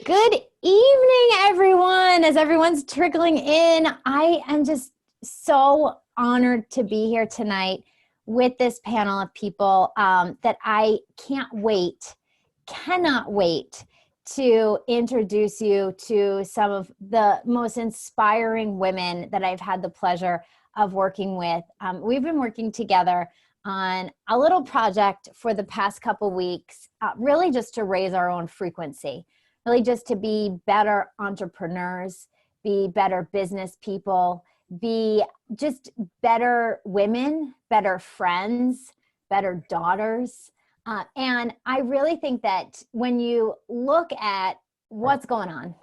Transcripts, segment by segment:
Good evening, everyone. As everyone's trickling in, I am just so honored to be here tonight with this panel of people that I cannot wait to introduce you to some of the most inspiring women that I've had the pleasure of working with. We've been working together on a little project for the past couple weeks, really just to raise our own frequency. Really just to be better entrepreneurs, be better business people, be just better women, better friends, better daughters. And I really think that when you look at what's going on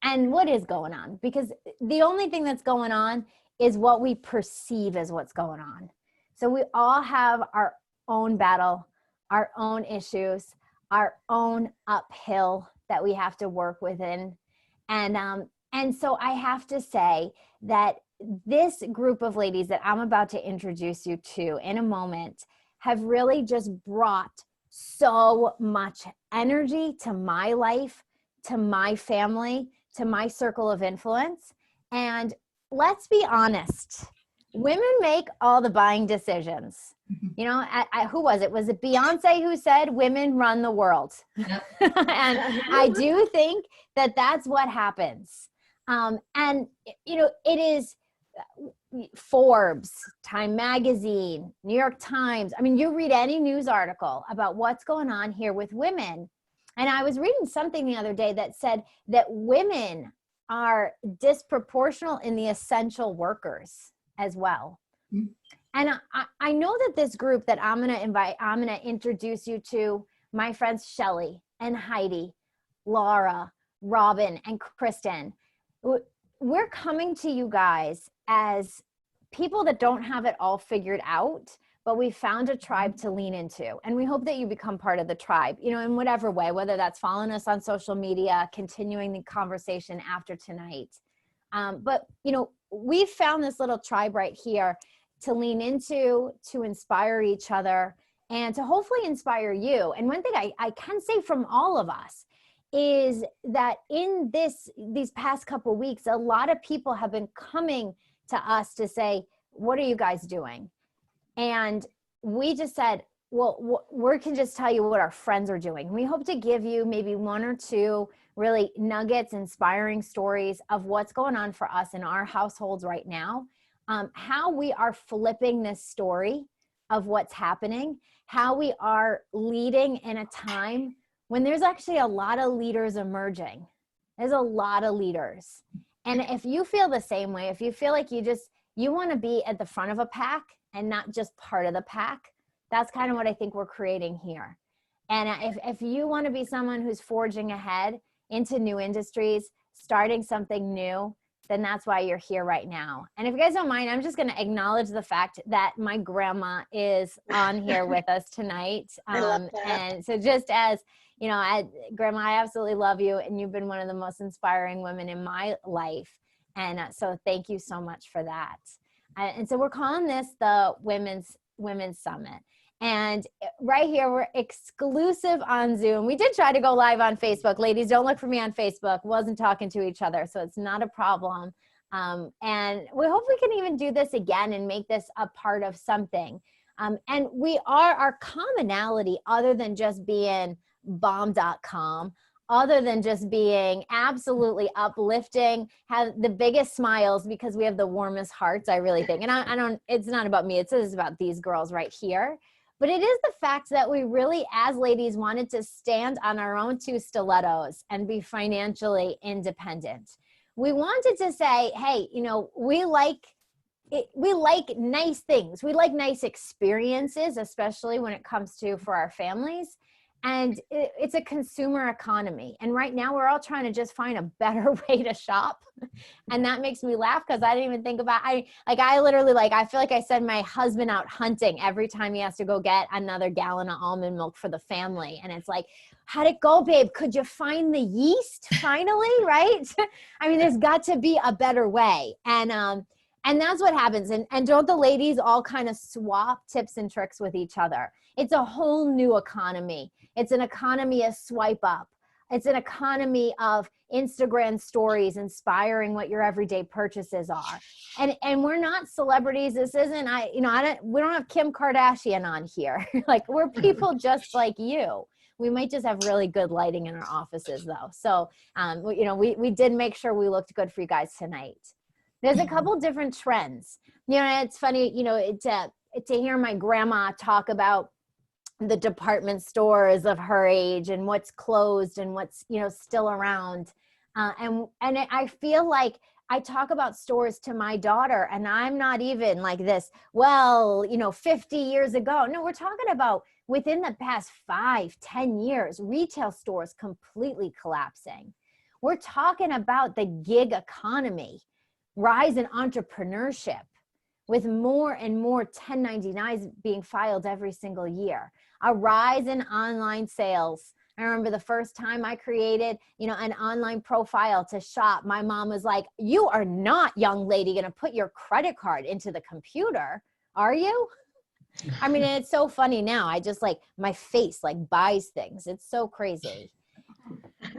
and what is going on, because the only thing that's going on is what we perceive as what's going on. So we all have our own battle, our own issues, our own uphill that we have to work within. And so I have to say that this group of ladies that I'm about to introduce you to in a moment have really just brought so much energy to my life, to my family, to my circle of influence. And let's be honest, women make all the buying decisions. You know, who was it? Was it Beyonce who said women run the world? Yep. And I do think that that's what happens. And, you know, it is Forbes, Time Magazine, New York Times. I mean, you read any news article about what's going on here with women. And I was reading something the other day that said that women are disproportional in the essential workers as well. Mm-hmm. And I know that this group that I'm going to introduce you to, my friends Shelly and Heidi, Laura, Robin, and Kristen, we're coming to you guys as people that don't have it all figured out, but we found a tribe to lean into. And we hope that you become part of the tribe, you know, in whatever way, whether that's following us on social media, continuing the conversation after tonight. But, you know, we found this little tribe right here to lean into, to inspire each other, and to hopefully inspire you. And one thing I can say from all of us is that in these past couple weeks, a lot of people have been coming to us to say, what are you guys doing? And we just said, well, we can just tell you what our friends are doing. We hope to give you maybe one or two really nuggets, inspiring stories of what's going on for us in our households right now. How we are flipping this story of what's happening, how we are leading in a time when there's actually a lot of leaders emerging. There's a lot of leaders. And if you feel the same way, if you feel like you want to be at the front of a pack and not just part of the pack, that's kind of what I think we're creating here. And if you want to be someone who's forging ahead into new industries, starting something new, then that's why you're here right now. And if you guys don't mind, I'm just going to acknowledge the fact that my grandma is on here with us tonight. I love that. And so just as, you know, Grandma, I absolutely love you. And you've been one of the most inspiring women in my life. And so thank you so much for that. And so we're calling this the Women's Summit. And right here, we're exclusive on Zoom. We did try to go live on Facebook. Ladies, don't look for me on Facebook. Wasn't talking to each other, so it's not a problem. And we hope we can even do this again and make this a part of something. And our commonality, other than just being bomb.com, other than just being absolutely uplifting, have the biggest smiles because we have the warmest hearts, I really think. And it's not about me, it's about these girls right here. But it is the fact that we really, as ladies, wanted to stand on our own two stilettos and be financially independent. We wanted to say, hey, you know, we like nice things. We like nice experiences, especially when it comes to for our families. And it's a consumer economy. And right now we're all trying to just find a better way to shop. And that makes me laugh because I didn't even think about, I feel like I send my husband out hunting every time he has to go get another gallon of almond milk for the family. And it's like, how'd it go, babe? Could you find the yeast finally? Right? I mean, there's got to be a better way. And that's what happens. And don't the ladies all kind of swap tips and tricks with each other? It's a whole new economy. It's an economy of swipe up. It's an economy of Instagram stories inspiring what your everyday purchases are. And we're not celebrities. This isn't, we don't have Kim Kardashian on here. Like, we're people just like you. We might just have really good lighting in our offices though. So, we did make sure we looked good for you guys tonight. There's a couple different trends. It's funny, to hear my grandma talk about the department stores of her age and what's closed and what's, still around. And I feel like I talk about stores to my daughter, and I'm not even like this, 50 years ago. No, we're talking about within the past 5-10 years, retail stores completely collapsing. We're talking about the gig economy, rise in entrepreneurship, with more and more 1099s being filed every single year, a rise in online sales. I remember the first time I created, an online profile to shop, my mom was like, "You are not, young lady, going to put your credit card into the computer, are you?" I mean, it's so funny now. I just my face buys things. It's so crazy.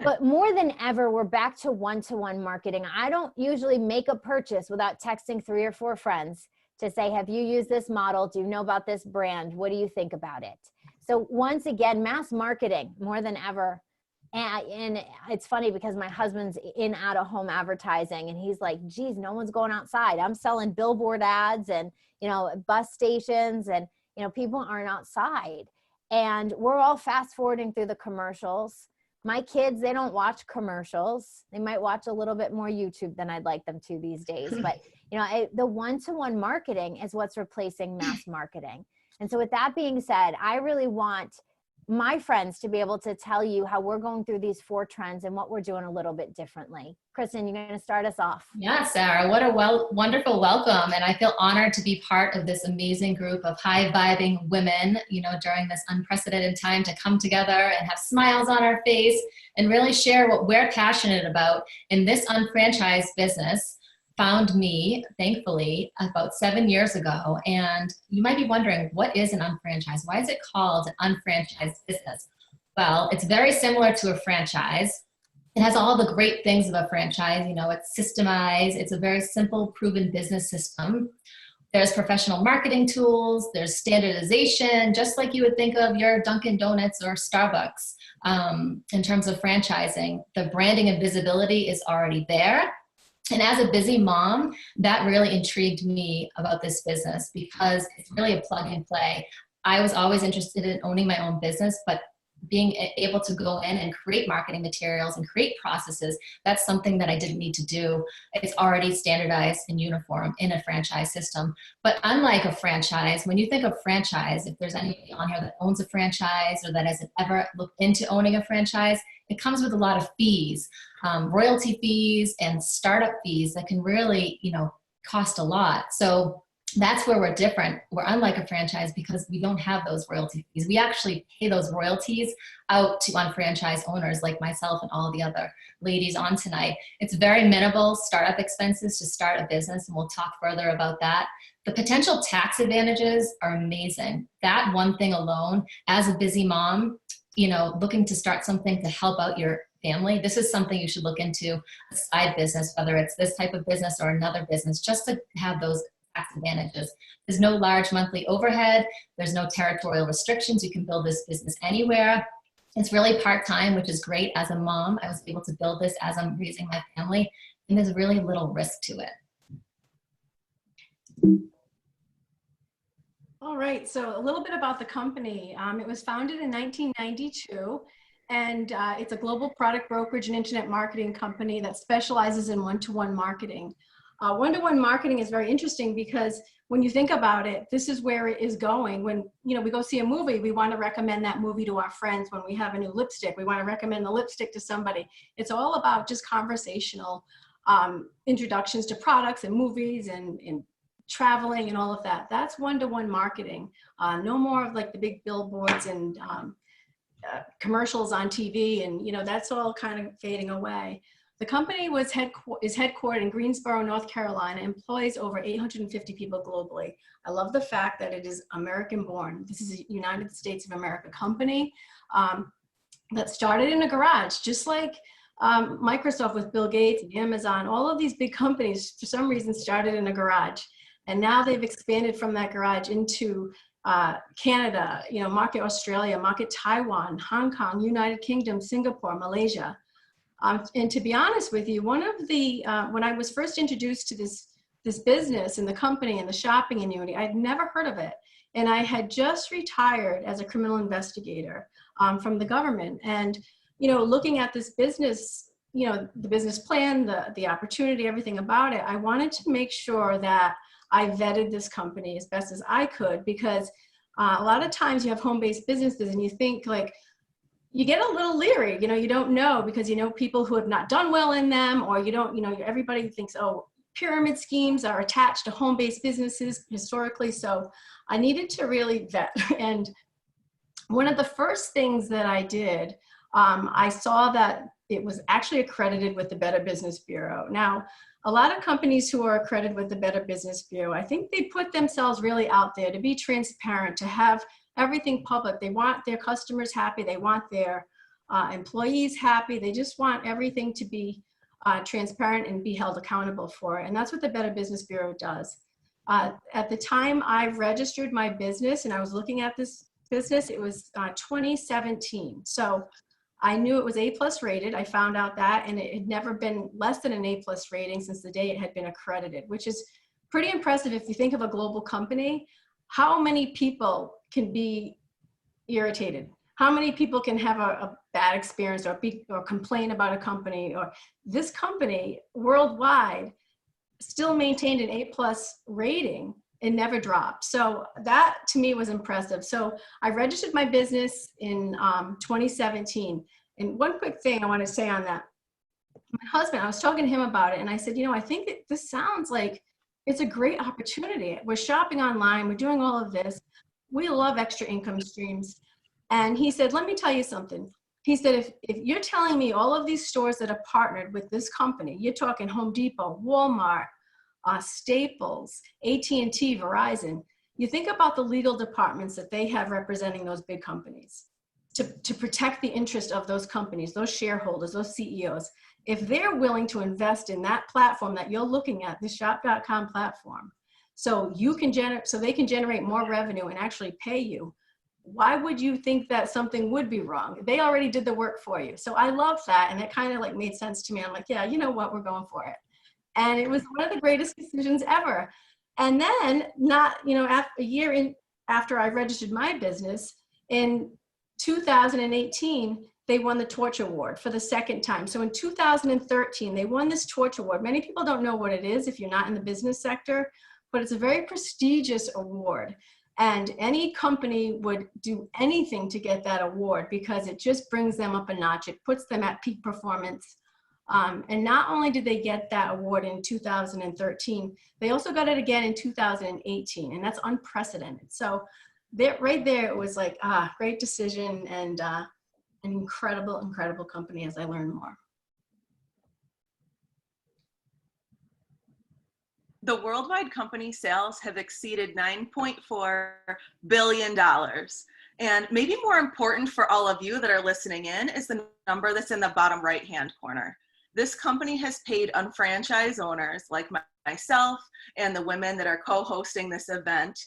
But more than ever, we're back to one-to-one marketing. I don't usually make a purchase without texting 3 or 4 friends to say, "Have you used this model? Do you know about this brand? What do you think about it?" So once again, mass marketing more than ever. And it's funny because my husband's in out-of-home advertising, and he's like, "Geez, no one's going outside. I'm selling billboard ads and, bus stations, and, people aren't outside." And we're all fast forwarding through the commercials. My kids, they don't watch commercials. They might watch a little bit more YouTube than I'd like them to these days. But, the one-to-one marketing is what's replacing mass marketing. And so with that being said, I really want my friends to be able to tell you how we're going through these 4 trends and what we're doing a little bit differently. Kristen, you're going to start us off. Yeah, Sarah, what a wonderful welcome. And I feel honored to be part of this amazing group of high-vibing women, during this unprecedented time, to come together and have smiles on our face and really share what we're passionate about. In this unfranchised business found me, thankfully, about 7 years ago. And you might be wondering, what is an unfranchised? Why is it called an unfranchised business? Well, it's very similar to a franchise. It has all the great things of a franchise. It's systemized. It's a very simple, proven business system. There's professional marketing tools. There's standardization, just like you would think of your Dunkin' Donuts or Starbucks. In terms of franchising, the branding and visibility is already there. And as a busy mom, that really intrigued me about this business because it's really a plug and play. I was always interested in owning my own business, but being able to go in and create marketing materials and create processes, that's something that I didn't need to do. It's already standardized and uniform in a franchise system. But unlike a franchise, when you think of franchise, if there's anybody on here that owns a franchise or that hasn't ever looked into owning a franchise, it comes with a lot of fees, royalty fees and startup fees that can really, cost a lot. So that's where we're different. We're unlike a franchise because we don't have those royalty fees. We actually pay those royalties out to unfranchised owners like myself and all the other ladies on tonight. It's very minimal startup expenses to start a business, and we'll talk further about that. The potential tax advantages are amazing. That one thing alone, as a busy mom, looking to start something to help out your family, this is something you should look into, a side business, whether it's this type of business or another business, just to have those tax advantages. There's no large monthly overhead. There's no territorial restrictions. You can build this business anywhere. It's really part-time, which is great. As a mom, I was able to build this as I'm raising my family, and there's really little risk to it. All right, so a little bit about the company. It was founded in 1992, and it's a global product brokerage and internet marketing company that specializes in one-to-one marketing. One-to-one marketing is very interesting because when you think about it, this is where it is going. When we go see a movie, we want to recommend that movie to our friends. When we have a new lipstick, we want to recommend the lipstick to somebody. It's all about just conversational introductions to products and movies and traveling and all of that. That's one-to-one marketing. No more of the big billboards and commercials on TV, and that's all kind of fading away. The company is headquartered in Greensboro, North Carolina, employs over 850 people globally. I love the fact that it is American born. This is a United States of America company. that started in a garage, just like Microsoft with Bill Gates and Amazon. All of these big companies, for some reason, started in a garage. And now they've expanded from that garage into Canada, market Australia, market Taiwan, Hong Kong, United Kingdom, Singapore, Malaysia. And to be honest with you, one of the, when I was first introduced to this business and the company and the shopping annuity, I'd never heard of it. And I had just retired as a criminal investigator from the government. And, looking at this business, the business plan, the opportunity, everything about it, I wanted to make sure that I vetted this company as best as I could, because a lot of times you have home-based businesses and you think like, you get a little leery, you don't know, because people who have not done well in them, or everybody thinks, oh, pyramid schemes are attached to home-based businesses historically. So I needed to really vet. And one of the first things that I did, I saw that it was actually accredited with the Better Business Bureau. Now, a lot of companies who are accredited with the Better Business Bureau, I think they put themselves really out there to be transparent, to have everything public. They want their customers happy. They want their employees happy. They just want everything to be transparent and be held accountable for it. And that's what the Better Business Bureau does. At the time I registered my business and I was looking at this business, it was 2017. So I knew it was A+ rated. I found out that, and it had never been less than an A+ rating since the day it had been accredited, which is pretty impressive if you think of a global company. How many people can be irritated? How many people can have a bad experience or complain about a company? Or this company worldwide still maintained an A+ rating and never dropped. So that to me was impressive. So I registered my business in 2017. And one quick thing I want to say on that, my husband, I was talking to him about it and I said, I think that this sounds like it's a great opportunity. We're shopping online, we're doing all of this. We love extra income streams. And he said, let me tell you something. He said, if you're telling me all of these stores that are partnered with this company, you're talking Home Depot, Walmart, Staples, AT&T, Verizon, you think about the legal departments that they have representing those big companies to protect the interest of those companies, those shareholders, those CEOs. If they're willing to invest in that platform that you're looking at, the shop.com platform, so they can generate more revenue and actually pay you, why would you think that something would be wrong? They already did the work for you. So I love that. And it kind of like made sense to me. I'm like, yeah, you know what, we're going for it. And it was one of the greatest decisions ever. And then a year after I registered my business, in 2018, they won the Torch Award for the second time. So in 2013, they won this Torch Award. Many people don't know what it is if you're not in the business sector, but it's a very prestigious award. And any company would do anything to get that award because it just brings them up a notch. It puts them at peak performance. And not only did they get that award in 2013, they also got it again in 2018, and that's unprecedented. So right there, it was like, great decision and an incredible, incredible company as I learned more. The worldwide company sales have exceeded $9.4 billion. And maybe more important for all of you that are listening in is the number that's in the bottom right-hand corner. This company has paid unfranchised owners like myself and the women that are co-hosting this event.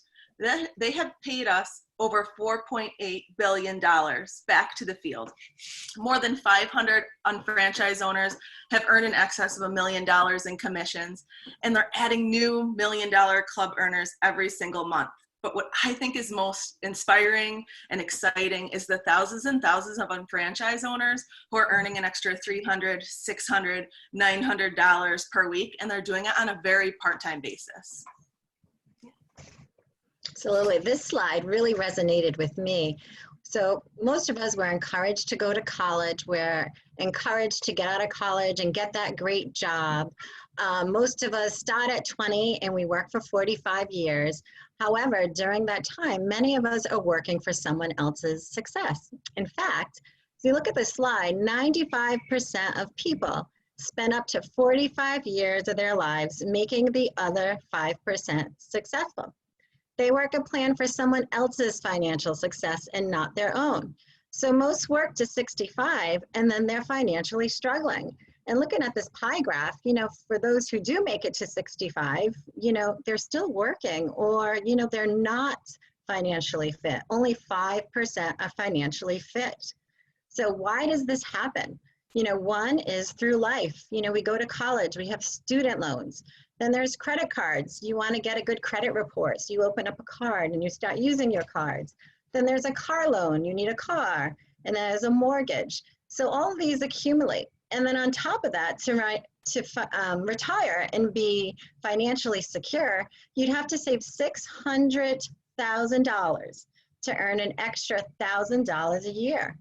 They have paid us over $4.8 billion back to the field. More than 500 unfranchised owners have earned in excess of $1 million in commissions, and they're adding new $1 million club earners every single month. But what I think is most inspiring and exciting is the thousands and thousands of unfranchised owners who are earning an extra $300, $600, $900 per week, and they're doing it on a very part-time basis. Absolutely. This slide really resonated with me. So most of us were encouraged to go to college. We're encouraged to get out of college and get that great job. Most of us start at 20 and we work for 45 years. However, during that time, many of us are working for someone else's success. In fact, if you look at the slide, 95% of people spend up to 45 years of their lives making the other 5% successful. They work a plan for someone else's financial success and not their own. So most work to 65 and then they're financially struggling. And looking at this pie graph, for those who do make it to 65, they're still working, or, they're not financially fit. Only 5% are financially fit. So why does this happen? One is through life. We go to college, we have student loans. Then there's credit cards. You want to get a good credit report. So you open up a card and you start using your cards. Then there's a car loan. You need a car. And then there's a mortgage. So all of these accumulate. And then on top of that, to retire and be financially secure, you'd have to save $600,000 to earn an extra $1,000 a year.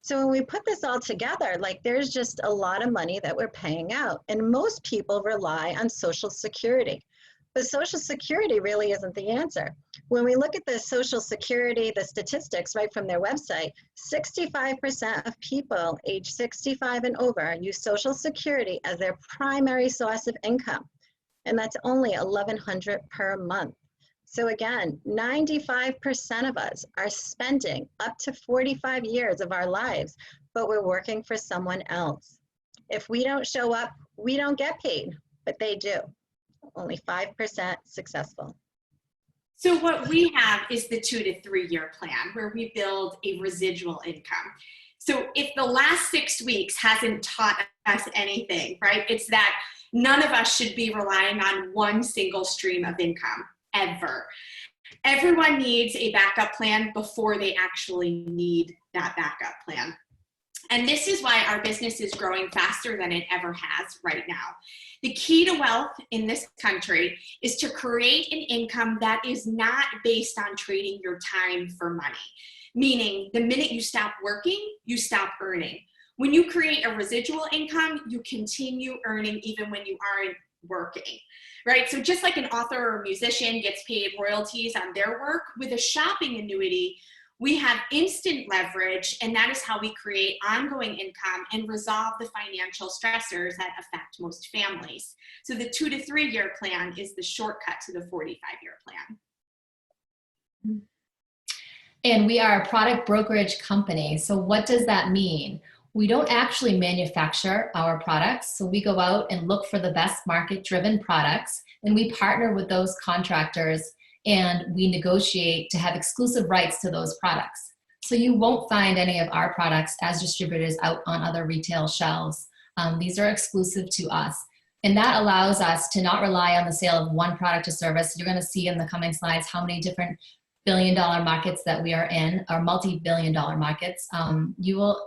So when we put this all together, there's just a lot of money that we're paying out. And most people rely on Social Security. But Social Security really isn't the answer. When we look at the Social Security, the statistics right from their website, 65% of people age 65 and over use Social Security as their primary source of income. And that's only $1,100 per month. So again, 95% of us are spending up to 45 years of our lives, but we're working for someone else. If we don't show up, we don't get paid, but they do. Only 5% successful. So what we have is the 2 to 3 year plan where we build a residual income. So if the last 6 weeks hasn't taught us anything, right, it's that none of us should be relying on one single stream of income, ever. Everyone needs a backup plan before they actually need that backup plan. And this is why our business is growing faster than it ever has right now. The key to wealth in this country is to create an income that is not based on trading your time for money. Meaning, the minute you stop working, you stop earning. When you create a residual income, you continue earning even when you aren't working, right? So just like an author or a musician gets paid royalties on their work, with a shopping annuity, we have instant leverage, and that is how we create ongoing income and resolve the financial stressors that affect most families. So the 2 to 3 year plan is the shortcut to the 45-year plan. And we are a product brokerage company. So what does that mean? We don't actually manufacture our products. So we go out and look for the best market-driven products, and we partner with those contractors and we negotiate to have exclusive rights to those products. So you won't find any of our products as distributors out on other retail shelves. These are exclusive to us. And that allows us to not rely on the sale of one product or service. You're gonna see in the coming slides how many different billion-dollar markets that we are in, or multi-billion-dollar markets.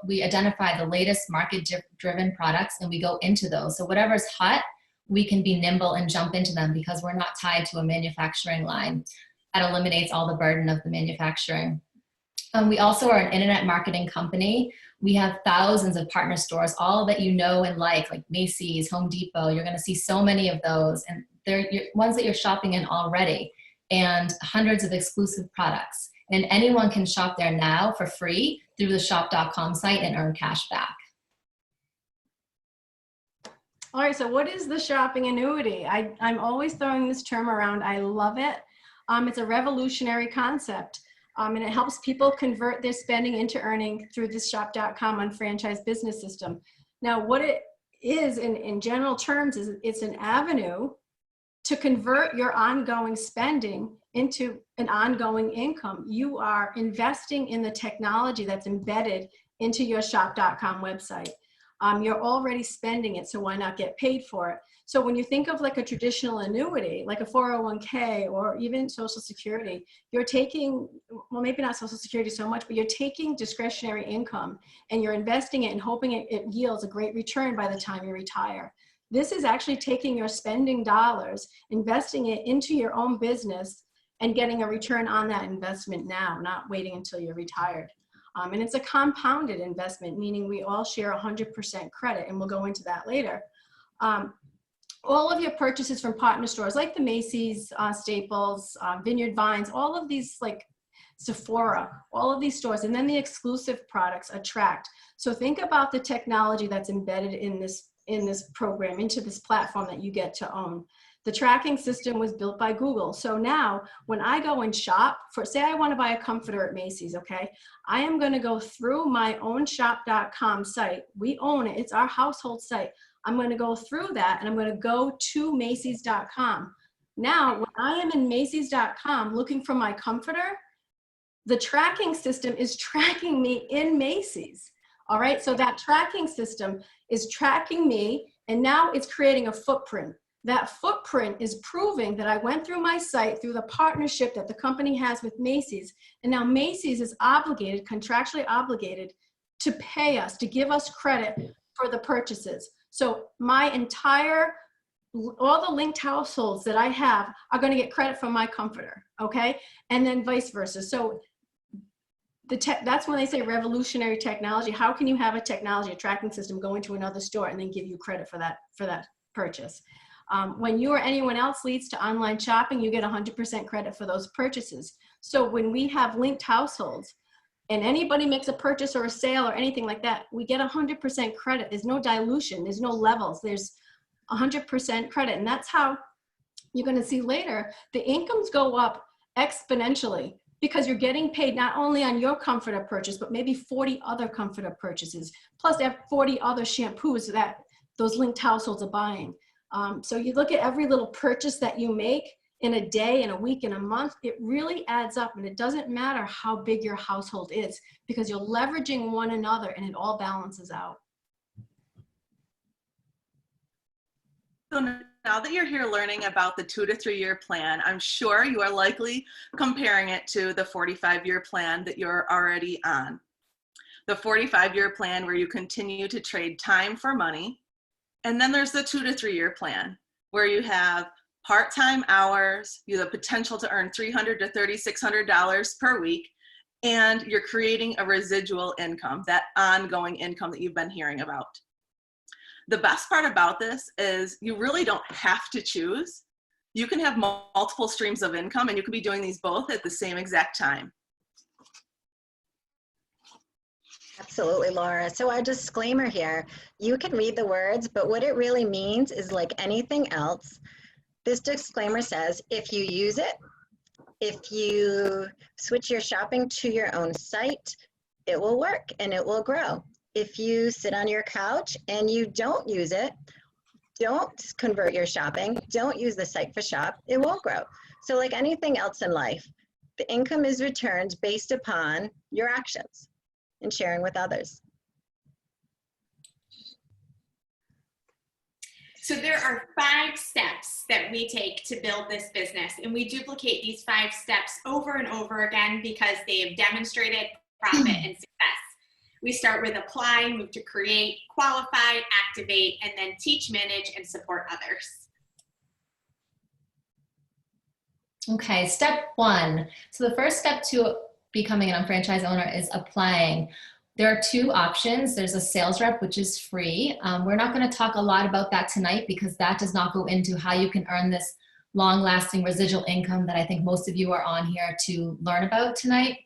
We identify the latest market-driven products and we go into those. So whatever's hot, we can be nimble and jump into them because we're not tied to a manufacturing line. That eliminates all the burden of the manufacturing. We also are an internet marketing company. We have thousands of partner stores, all that you know and like Macy's, Home Depot. You're gonna see so many of those, and they're ones that you're shopping in already, and hundreds of exclusive products. And anyone can shop there now for free through the shop.com site and earn cash back. All right, so what is the shopping annuity? I'm always throwing this term around. I love it. It's a revolutionary concept, and it helps people convert their spending into earning through this shop.com unfranchised business system. Now, what it is in general terms is it's an avenue to convert your ongoing spending into an ongoing income. You are investing in the technology that's embedded into your shop.com website. You're already spending it, so why not get paid for it? So when you think of like a traditional annuity, like a 401k or even Social Security, you're taking, well, maybe not Social Security so much, but you're taking discretionary income and you're investing it and hoping it yields a great return by the time you retire. This is actually taking your spending dollars, investing it into your own business, and getting a return on that investment now, not waiting until you're retired. And it's a compounded investment, meaning we all share 100% credit, and we'll go into that later. All of your purchases from partner stores like the Macy's, Staples, Vineyard Vines, all of these, like Sephora, all of these stores, and then the exclusive products attract. So think about the technology that's embedded in this program, into this platform that you get to own. The tracking system was built by Google. So now when I go and shop for, say I want to buy a comforter at Macy's, okay, I am going to go through my own shop.com site. We own it. It's our household site. I'm going to go through that and I'm going to go to Macy's.com. Now, when I am in Macy's.com looking for my comforter, the tracking system is tracking me in Macy's. All right, so that tracking system is tracking me, and now it's creating a footprint. That footprint is proving that I went through my site through the partnership that the company has with Macy's, and now Macy's is obligated, contractually obligated, to pay us, to give us credit for the purchases. So my entire, all the linked households that I have are going to get credit from my comforter, okay? And then vice versa. So that's when they say revolutionary technology. How can you have a technology, a tracking system, go into another store and then give you credit for that purchase? When you or anyone else leads to online shopping, you get 100% credit for those purchases. So when we have linked households and anybody makes a purchase or a sale or anything like that, we get 100% credit. There's no dilution. There's no levels. There's 100% credit. And that's how you're going to see later the incomes go up exponentially, because you're getting paid not only on your comforter purchase, but maybe 40 other comforter purchases, plus they have 40 other shampoos that those linked households are buying. So you look at every little purchase that you make in a day, in a week, in a month, it really adds up, and it doesn't matter how big your household is, because you're leveraging one another and it all balances out. So now that you're here learning about the 2 to 3 year plan, I'm sure you are likely comparing it to the 45-year plan that you're already on. The 45-year plan where you continue to trade time for money. And then there's the 2 to 3 year plan where you have part-time hours, you have the potential to earn $300 to $3,600 per week, and you're creating a residual income, that ongoing income that you've been hearing about. The best part about this is you really don't have to choose. You can have multiple streams of income, and you can be doing these both at the same exact time. Absolutely, Laura. So our disclaimer here, you can read the words, but what it really means is like anything else. This disclaimer says, if you use it, if you switch your shopping to your own site, it will work and it will grow. If you sit on your couch and you don't use it, don't convert your shopping, don't use the site for shop, it won't grow. So like anything else in life, the income is returned based upon your actions and sharing with others. So there are 5 steps that we take to build this business, and we duplicate these 5 steps over and over again because they have demonstrated profit and success. We start with apply, move to create, qualify, activate, and then teach, manage, and support others. Okay, step 1. So the first step to becoming an unfranchised owner is applying. There are 2 options. There's a sales rep, which is free. We're not going to talk a lot about that tonight because that does not go into how you can earn this long-lasting residual income that I think most of you are on here to learn about tonight.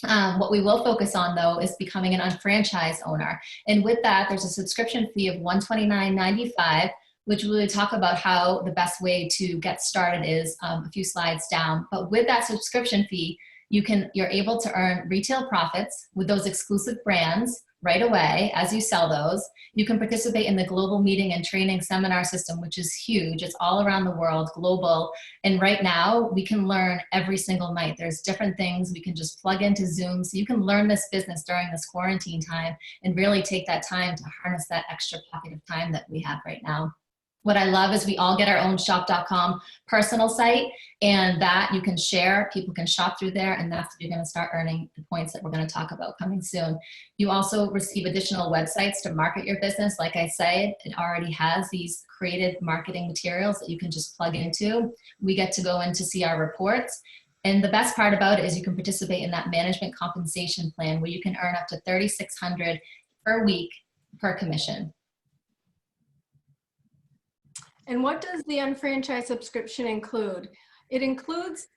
What we will focus on, though, is becoming an unfranchised owner. And with that, there's a subscription fee of $129.95, which will really talk about how the best way to get started is a few slides down. But with that subscription fee, you're able to earn retail profits with those exclusive brands right away as you sell those. You can participate in the global meeting and training seminar system, which is huge. It's all around the world, global. And right now we can learn every single night. There's different things we can just plug into Zoom. So you can learn this business during this quarantine time and really take that time to harness that extra pocket of time that we have right now. What I love is we all get our own shop.com personal site, and that you can share, people can shop through there, and that's what you're going to start earning the points that we're going to talk about coming soon. You also receive additional websites to market your business. Like I said, it already has these created marketing materials that you can just plug into. We get to go in to see our reports. And the best part about it is you can participate in that management compensation plan where you can earn up to $3,600 per week per commission. And what does the unfranchised subscription include? It includes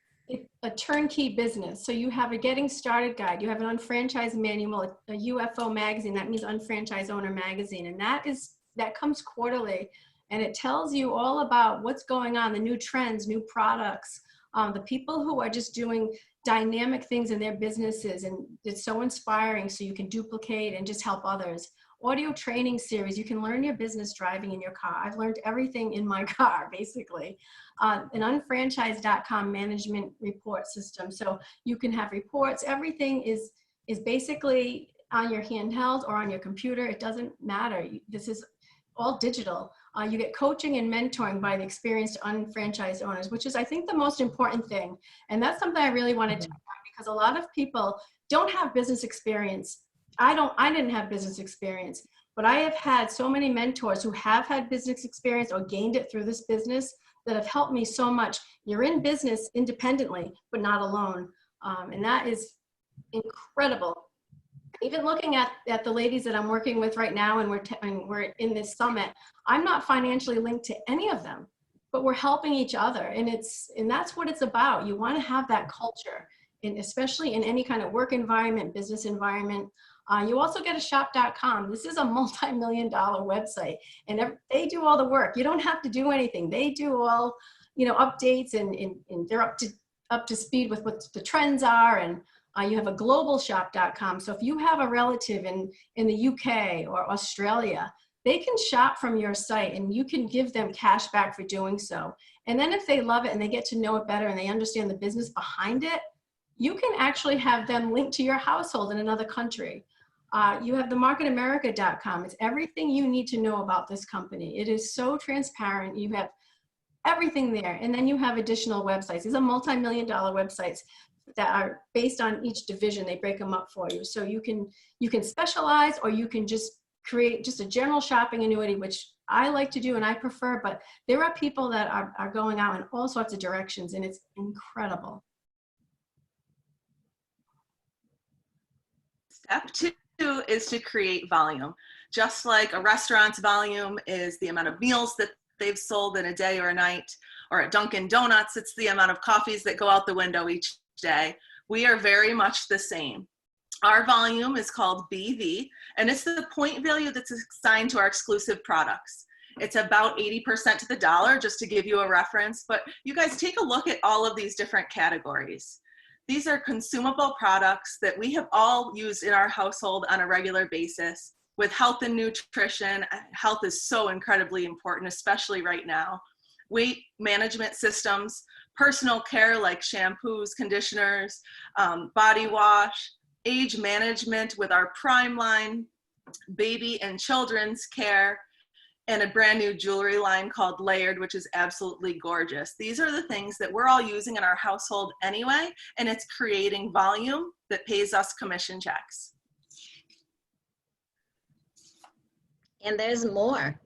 a turnkey business. So you have a getting started guide, you have an unfranchised manual, a UFO magazine, that means Unfranchised Owner Magazine, and that comes quarterly. And it tells you all about what's going on, the new trends, new products, the people who are just doing dynamic things in their businesses. And it's so inspiring, so you can duplicate and just help others. Audio training series, you can learn your business driving in your car. I've learned everything in my car, basically. An unfranchised.com management report system. So you can have reports. Everything is basically on your handheld or on your computer. It doesn't matter. This is all digital. You get coaching and mentoring by the experienced unfranchised owners, which is, I think, the most important thing. And that's something I really wanted to talk about, because a lot of people don't have business experience. I didn't have business experience, but I have had so many mentors who have had business experience or gained it through this business that have helped me so much. You're in business independently, but not alone. And that is incredible. Even looking at the ladies that I'm working with right now, and we're in this summit, I'm not financially linked to any of them, but we're helping each other. And that's what it's about. You want to have that culture, and especially in any kind of work environment, business environment. You also get a shop.com. This is a multi-million-dollar website, and they do all the work. You don't have to do anything. They do all, updates, and they're up to speed with what the trends are. And you have a global shop.com. So if you have a relative in the UK or Australia, they can shop from your site, and you can give them cash back for doing so. And then if they love it and they get to know it better and they understand the business behind it, you can actually have them linked to your household in another country. You have the marketamerica.com. It's everything you need to know about this company. It is so transparent. You have everything there. And then you have additional websites. These are multi-million-dollar websites that are based on each division. They break them up for you. So you can specialize, or you can just create just a general shopping annuity, which I like to do and I prefer, but there are people that are going out in all sorts of directions, and it's incredible. Step 2 is to create volume. Just like a restaurant's volume is the amount of meals that they've sold in a day or a night, or at Dunkin' Donuts, it's the amount of coffees that go out the window each day. We are very much the same. Our volume is called BV, and it's the point value that's assigned to our exclusive products. It's about 80% to the dollar, just to give you a reference, but you guys take a look at all of these different categories. These are consumable products that we have all used in our household on a regular basis. With health and nutrition, health is so incredibly important, especially right now. Weight management systems, personal care like shampoos, conditioners, body wash, age management with our Prime line, baby and children's care, and a brand new jewelry line called Layered, which is absolutely gorgeous. These are the things that we're all using in our household anyway, and it's creating volume that pays us commission checks. And there's more.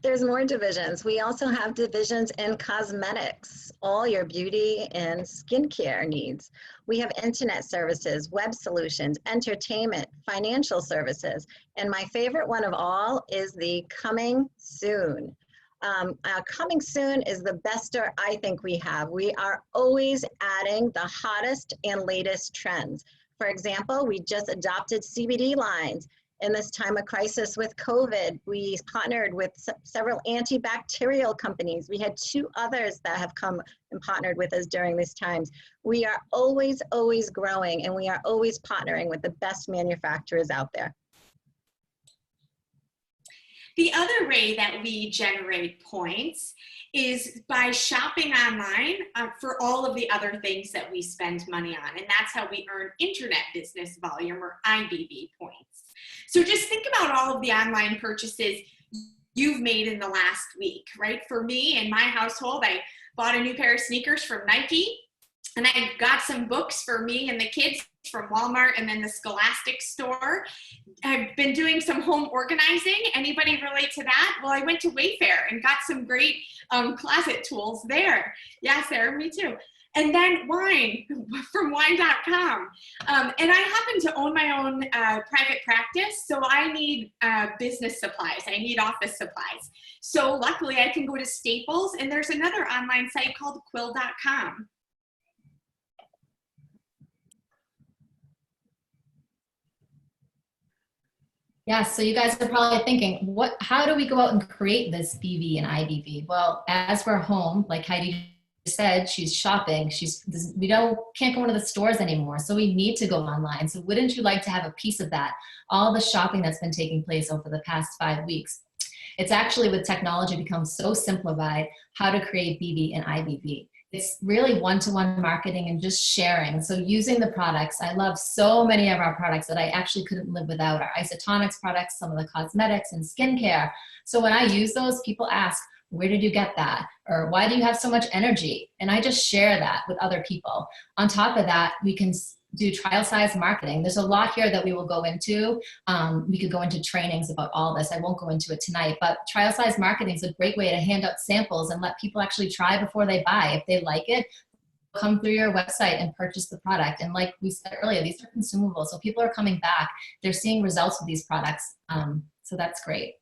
There's more divisions. We also have divisions in cosmetics, all your beauty and skincare needs. We have internet services, web solutions, entertainment, financial services. And my favorite one of all is the coming soon. Coming soon is the bester I think we have. We are always adding the hottest and latest trends. For example, we just adopted CBD lines. In this time of crisis with COVID, we partnered with several antibacterial companies. We had 2 others that have come and partnered with us during these times. We are always, always growing, and we are always partnering with the best manufacturers out there. The other way that we generate points is by shopping online for all of the other things that we spend money on. And that's how we earn internet business volume, or IBV points. So just think about all of the online purchases you've made in the last week, right? For me and my household, I bought a new pair of sneakers from Nike, and I got some books for me and the kids from Walmart and then the Scholastic store. I've been doing some home organizing. Anybody relate to that? Well, I went to Wayfair and got some great closet tools there. Yeah, Sarah, me too. And then wine from wine.com. And I happen to own my own private practice, so I need business supplies. I need office supplies. So luckily I can go to Staples, and there's another online site called quill.com. Yeah, so you guys are probably thinking, how do we go out and create this BV and IBV? Well, as we're home, like Heidi said, she's shopping. Can't go into the stores anymore, so we need to go online. So wouldn't you like to have a piece of that? All the shopping that's been taking place over the past 5 weeks. It's actually, with technology, become so simplified how to create BV and IBV. It's really one-to-one marketing and just sharing. So using the products, I love so many of our products that I actually couldn't live without. Our isotonics products, some of the cosmetics and skincare. So when I use those, people ask, where did you get that? Or why do you have so much energy? And I just share that with other people. On top of that, we can do trial size marketing. There's a lot here that we will go into. We could go into trainings about all this. I won't go into it tonight, but trial size marketing is a great way to hand out samples and let people actually try before they buy. If they like it, come through your website and purchase the product. And like we said earlier, these are consumables. So people are coming back. They're seeing results with these products. So that's great.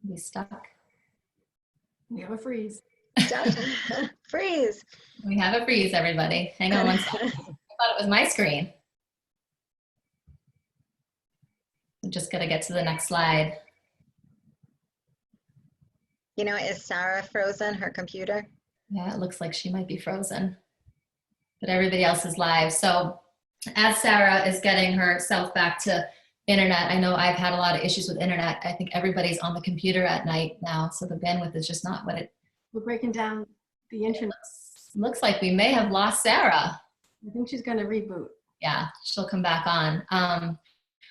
We stuck. We have a freeze. Freeze. We have a freeze, everybody. Hang on one second. I thought it was my screen. I'm just gonna get to the next slide. You know, is Sarah frozen, her computer? Yeah, it looks like she might be frozen, but everybody else is live. So as Sarah is getting herself back to internet, I know I've had a lot of issues with internet. I think everybody's on the computer at night now, so the bandwidth is just not what it. We're breaking down the internet. Looks like we may have lost Sarah. I think she's going to reboot. Yeah, she'll come back on.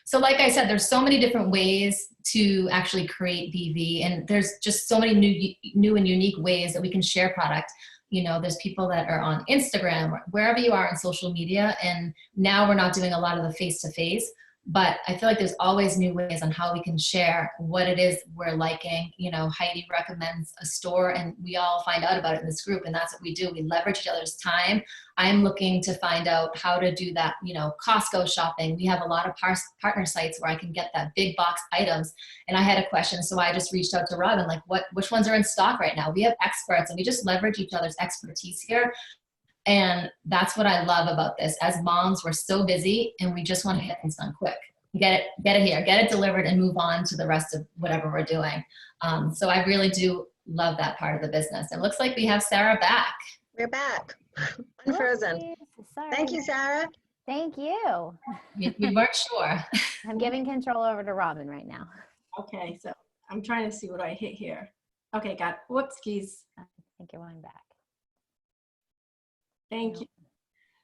So like I said, there's so many different ways to actually create BV, and there's just so many new and unique ways that we can share product. You know, there's people that are on Instagram, or wherever you are in social media, and now we're not doing a lot of the face-to-face, but I feel like there's always new ways on how we can share what it is we're liking. You know, Heidi recommends a store and we all find out about it in this group, and that's what we do. We leverage each other's time. I'm looking to find out how to do that, you know, Costco shopping. We have a lot of partner sites where I can get that big box items. And I had a question, so I just reached out to Robin, like, which ones are in stock right now? We have experts and we just leverage each other's expertise here. And that's what I love about this. As moms, we're so busy and we just want to get things done quick. Get it here, get it delivered, and move on to the rest of whatever we're doing. So I really do love that part of the business. It looks like we have Sarah back. We're back. Unfrozen. Sorry. Thank you, Sarah. Thank you. We weren't sure. I'm giving control over to Robin right now. Okay, so I'm trying to see what I hit here. Okay, got it. Whoops, keys. I think you're going back. Thank you.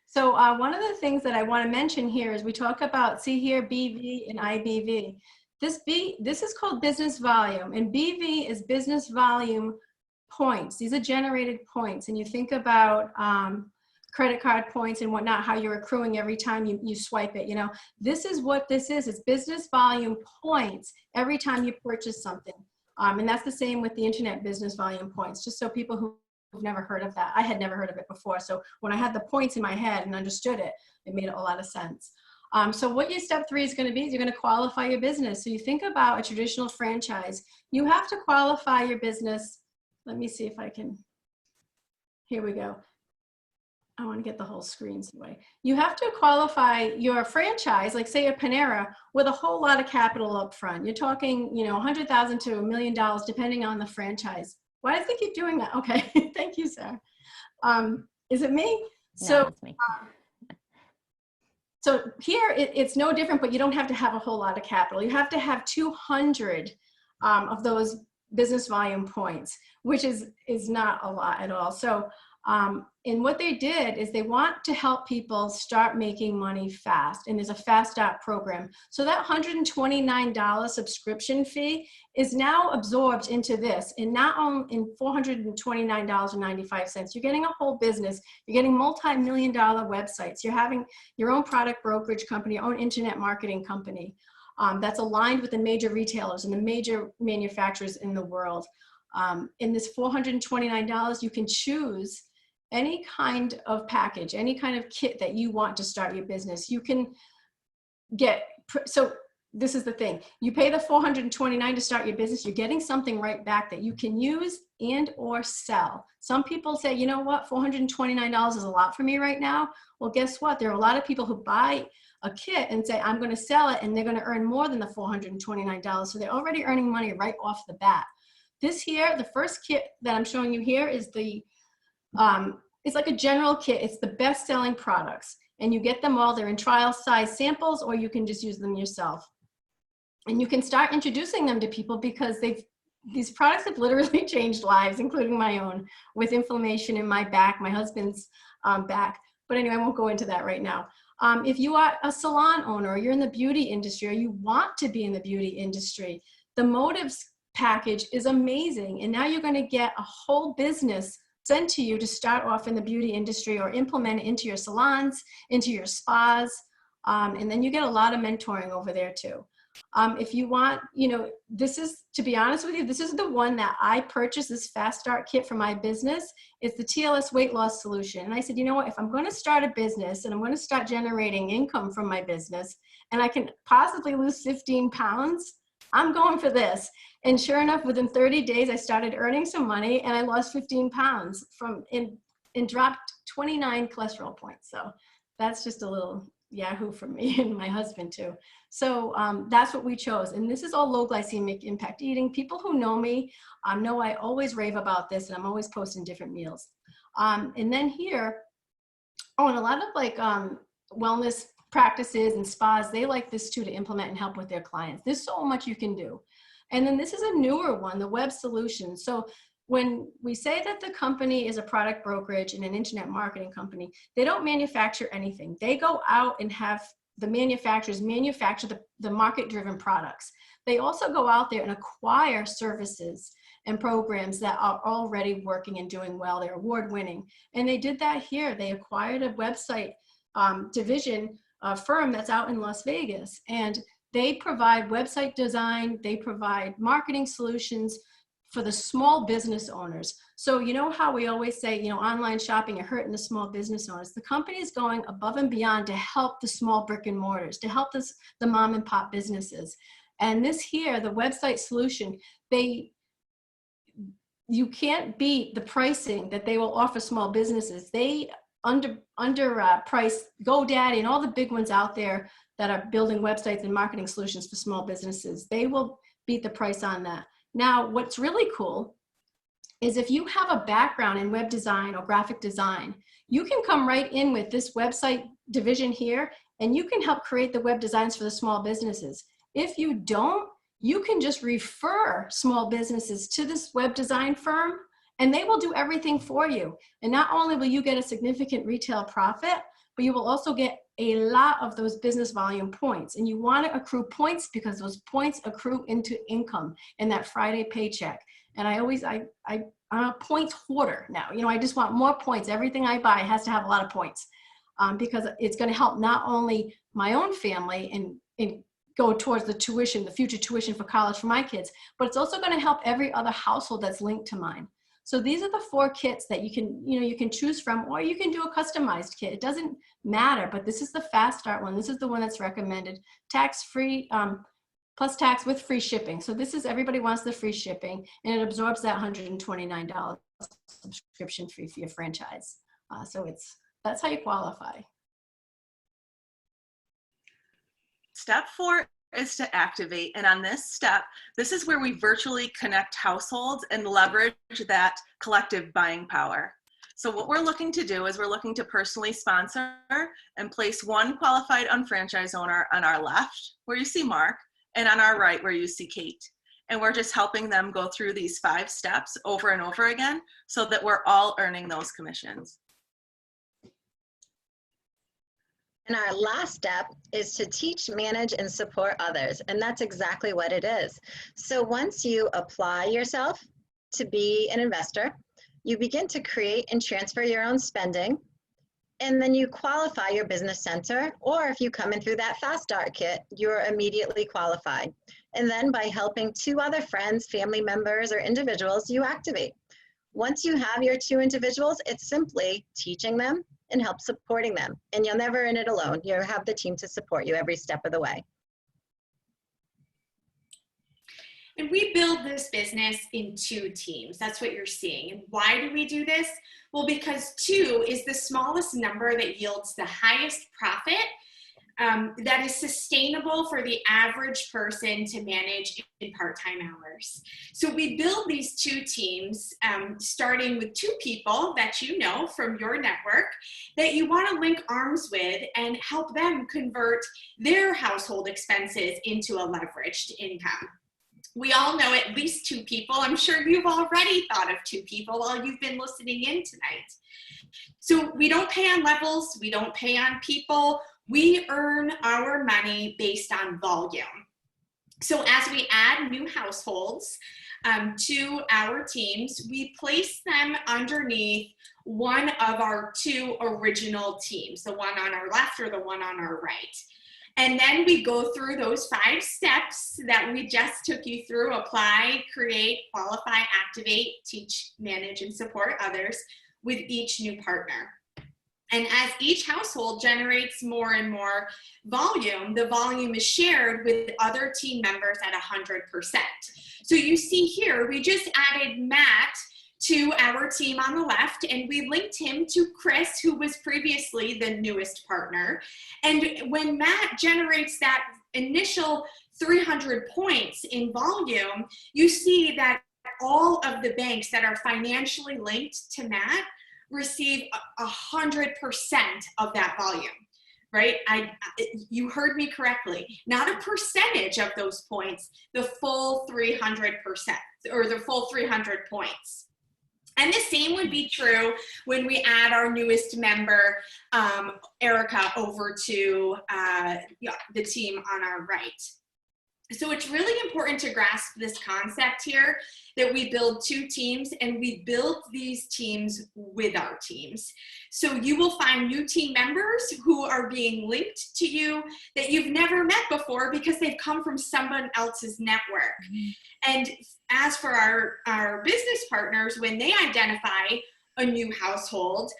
So one of the things that I want to mention here is we talk about, see here, BV and IBV. This is called business volume, and BV is business volume points. These are generated points, and you think about credit card points and whatnot, how you're accruing every time you swipe it. You know, this is what this is. It's business volume points every time you purchase something. And that's the same with the internet business volume points, just so people who've never heard of that. I had never heard of it before. So when I had the points in my head and understood it, it made a lot of sense. So what your step 3 is going to be is you're going to qualify your business. So you think about a traditional franchise. You have to qualify your business. Let me see if I can. Here we go. I want to get the whole screen away. You have to qualify your franchise, like say a Panera, with a whole lot of capital up front. You're talking, you know, $100,000 to $1 million, depending on the franchise. Why does they keep doing that? Okay, thank you, Sarah. Is it me? No, it's me. So here it's no different, but you don't have to have a whole lot of capital. You have to have 200 of those business volume points, which is not a lot at all. So, and what they did is they want to help people start making money fast, and there's a Fast Start program. So that $129 subscription fee is now absorbed into this, and not only in $429.95. You're getting a whole business. You're getting multi-million-dollar websites. You're having your own product brokerage company, your own internet marketing company that's aligned with the major retailers and the major manufacturers in the world. In this $429, you can choose any kind of package, any kind of kit that you want to start your business. You can get, so this is the thing. You pay the $429 to start your business, you're getting something right back that you can use and or sell. Some people say, you know what, $429 is a lot for me right now. Well, guess what? There are a lot of people who buy a kit and say, I'm going to sell it, and they're going to earn more than the $429. So they're already earning money right off the bat. This here, the first kit that I'm showing you here is the, it's like a general kit. It's the best-selling products, and you get them all. They're in trial size samples, or you can just use them yourself. And you can start introducing them to people because these products have literally changed lives, including my own, with inflammation in my back, my husband's back. But anyway, I won't go into that right now. If you are a salon owner, or you're in the beauty industry, or you want to be in the beauty industry, the Motives package is amazing. And now you're going to get a whole business sent to you to start off in the beauty industry, or implement it into your salons, into your spas. And then you get a lot of mentoring over there too. If you want, you know, this is, to be honest with you, this is the one that I purchased, this Fast Start Kit for my business. It's the TLS weight loss solution. And I said, you know what, if I'm going to start a business and I'm going to start generating income from my business, and I can possibly lose 15 pounds, I'm going for this. And sure enough, within 30 days, I started earning some money, and I lost 15 pounds and dropped 29 cholesterol points. So that's just a little Yahoo for me and my husband too. So that's what we chose. And this is all low glycemic impact eating. People who know me know I always rave about this, and I'm always posting different meals. And then here, oh, and a lot of like wellness practices and spas, they like this too, to implement and help with their clients. There's so much you can do. And then this is a newer one, the web solution. So when we say that the company is a product brokerage and an internet marketing company, they don't manufacture anything. They go out and have the manufacturers manufacture the market-driven products. They also go out there and acquire services and programs that are already working and doing well. They're award-winning. And they did that here. They acquired a website division firm that's out in Las Vegas. And they provide website design. They provide marketing solutions for the small business owners. So you know how we always say, you know, online shopping are hurting the small business owners. The company is going above and beyond to help the small brick and mortars, to help the mom and pop businesses. And this here, the website solution, you can't beat the pricing that they will offer small businesses. They price GoDaddy and all the big ones out there that are building websites and marketing solutions for small businesses. They will beat the price on that. Now, what's really cool is if you have a background in web design or graphic design, you can come right in with this website division here, and you can help create the web designs for the small businesses. If you don't, you can just refer small businesses to this web design firm, and they will do everything for you. And not only will you get a significant retail profit, but you will also get a lot of those business volume points. And you want to accrue points because those points accrue into income in that Friday paycheck. And I'm a points hoarder now. You know, I just want more points. Everything I buy has to have a lot of points because it's going to help not only my own family and go towards the tuition, the future tuition for college for my kids, but it's also going to help every other household that's linked to mine. So these are the 4 kits that you can choose from, or you can do a customized kit. It doesn't matter, but this is the Fast Start one. This is the one that's recommended, tax-free, plus tax with free shipping. So this is, everybody wants the free shipping, and it absorbs that $129 subscription fee for your franchise. So that's how you qualify. Step 4 is to activate. And on this step, this is where we virtually connect households and leverage that collective buying power. So what we're looking to do is we're looking to personally sponsor and place one qualified unfranchised owner on our left, where you see Mark, and on our right, where you see Kate. And we're just helping them go through these 5 steps over and over again so that we're all earning those commissions. And our last step is to teach, manage, and support others. And that's exactly what it is. So once you apply yourself to be an investor, you begin to create and transfer your own spending. And then you qualify your business center, or if you come in through that Fast Start Kit, you're immediately qualified. And then by helping 2 other friends, family members, or individuals, you activate. Once you have your 2 individuals, it's simply teaching them and help supporting them. And you're never in it alone. You have the team to support you every step of the way. And we build this business in 2 teams. That's what you're seeing. And why do we do this? Well, because 2 is the smallest number that yields the highest profit, that is sustainable for the average person to manage in part-time hours. So we build these 2 teams, starting with 2 people that you know from your network that you want to link arms with and help them convert their household expenses into a leveraged income. We all know at least 2 people. I'm sure you've already thought of 2 people while you've been listening in tonight. So we don't pay on levels, we don't pay on people. We earn our money based on volume. So as we add new households to our teams, we place them underneath one of our 2 original teams, the one on our left or the one on our right. And then we go through those 5 steps that we just took you through: apply, create, qualify, activate, teach, manage, and support others with each new partner. And as each household generates more and more volume, the volume is shared with other team members at 100%. So you see here, we just added Matt to our team on the left, and we linked him to Chris, who was previously the newest partner. And when Matt generates that initial 300 points in volume, you see that all of the banks that are financially linked to Matt receive 100% of that volume, right? You heard me correctly. Not a percentage of those points, the full 300%, or the full 300 points. And the same would be true when we add our newest member, Erica, over to the team on our right. So it's really important to grasp this concept here that we build 2 teams, and we build these teams with our teams. So you will find new team members who are being linked to you that you've never met before because they've come from someone else's network. And as for our business partners, when they identify a new household,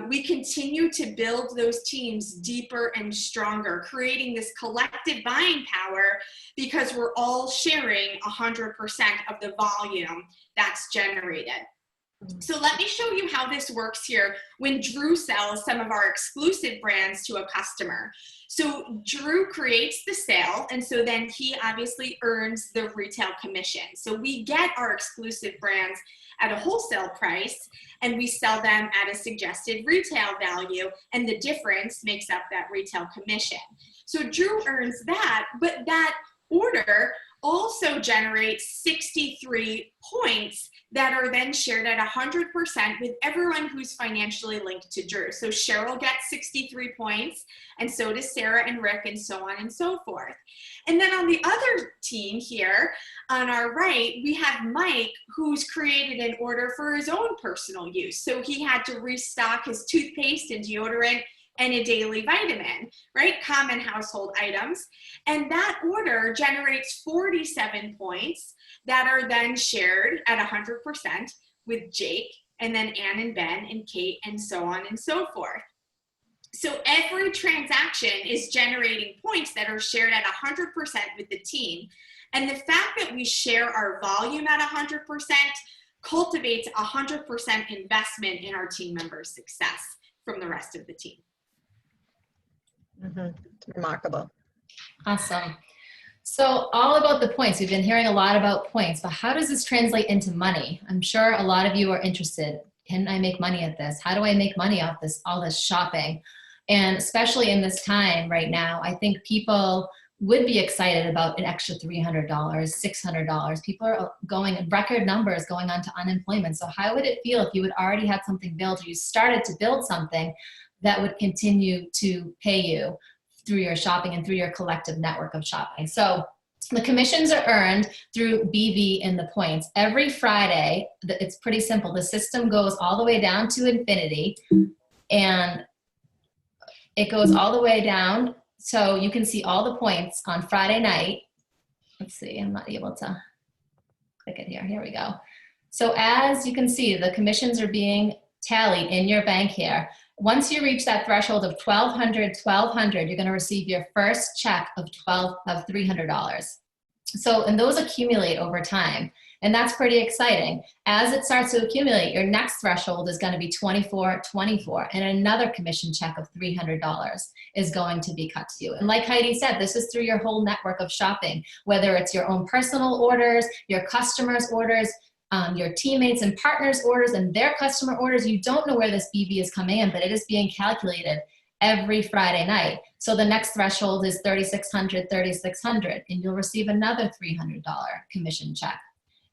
we continue to build those teams deeper and stronger, creating this collective buying power because we're all sharing 100% of the volume that's generated. So let me show you how this works here when Drew sells some of our exclusive brands to a customer. So Drew creates the sale, and so then he obviously earns the retail commission. So we get our exclusive brands at a wholesale price, and we sell them at a suggested retail value, and the difference makes up that retail commission. So Drew earns that, but that order also generates 63 points that are then shared at 100% with everyone who's financially linked to Drew. So Cheryl gets 63 points, and so does Sarah and Rick, and so on and so forth. And then on the other team here, on our right, we have Mike, who's created an order for his own personal use. So he had to restock his toothpaste and deodorant and a daily vitamin, right? Common household items. And that order generates 47 points that are then shared at 100% with Jake, and then Ann and Ben and Kate, and so on and so forth. So every transaction is generating points that are shared at 100% with the team. And the fact that we share our volume at 100% cultivates 100% investment in our team members' success from the rest of the team. It's remarkable. Awesome. So all about the points. We've been hearing a lot about points, but how does this translate into money? I'm sure a lot of you are interested. Can I make money at this? How do I make money off this, all this shopping? And especially in this time right now, I think people would be excited about an extra $300, $600. People are going in record numbers going on to unemployment. So how would it feel if you had already had something built, or you started to build something that would continue to pay you through your shopping and through your collective network of shopping? So the commissions are earned through BV and the points. Every Friday, it's pretty simple. The system goes all the way down to infinity, and it goes all the way down. So you can see all the points on Friday night. Let's see, I'm not able to click it here. Here we go. So as you can see, the commissions are being tallied in your bank here. Once you reach that threshold of $1,200, you're going to receive your first check of $300. So, and those accumulate over time. And that's pretty exciting. As it starts to accumulate, your next threshold is going to be 2424, and another commission check of $300 is going to be cut to you. And like Heidi said, this is through your whole network of shopping, whether it's your own personal orders, your customers' orders, your teammates and partners' orders, and their customer orders. You don't know where this BV is coming in, but it is being calculated every Friday night. So the next threshold is $3,600, and you'll receive another $300 commission check.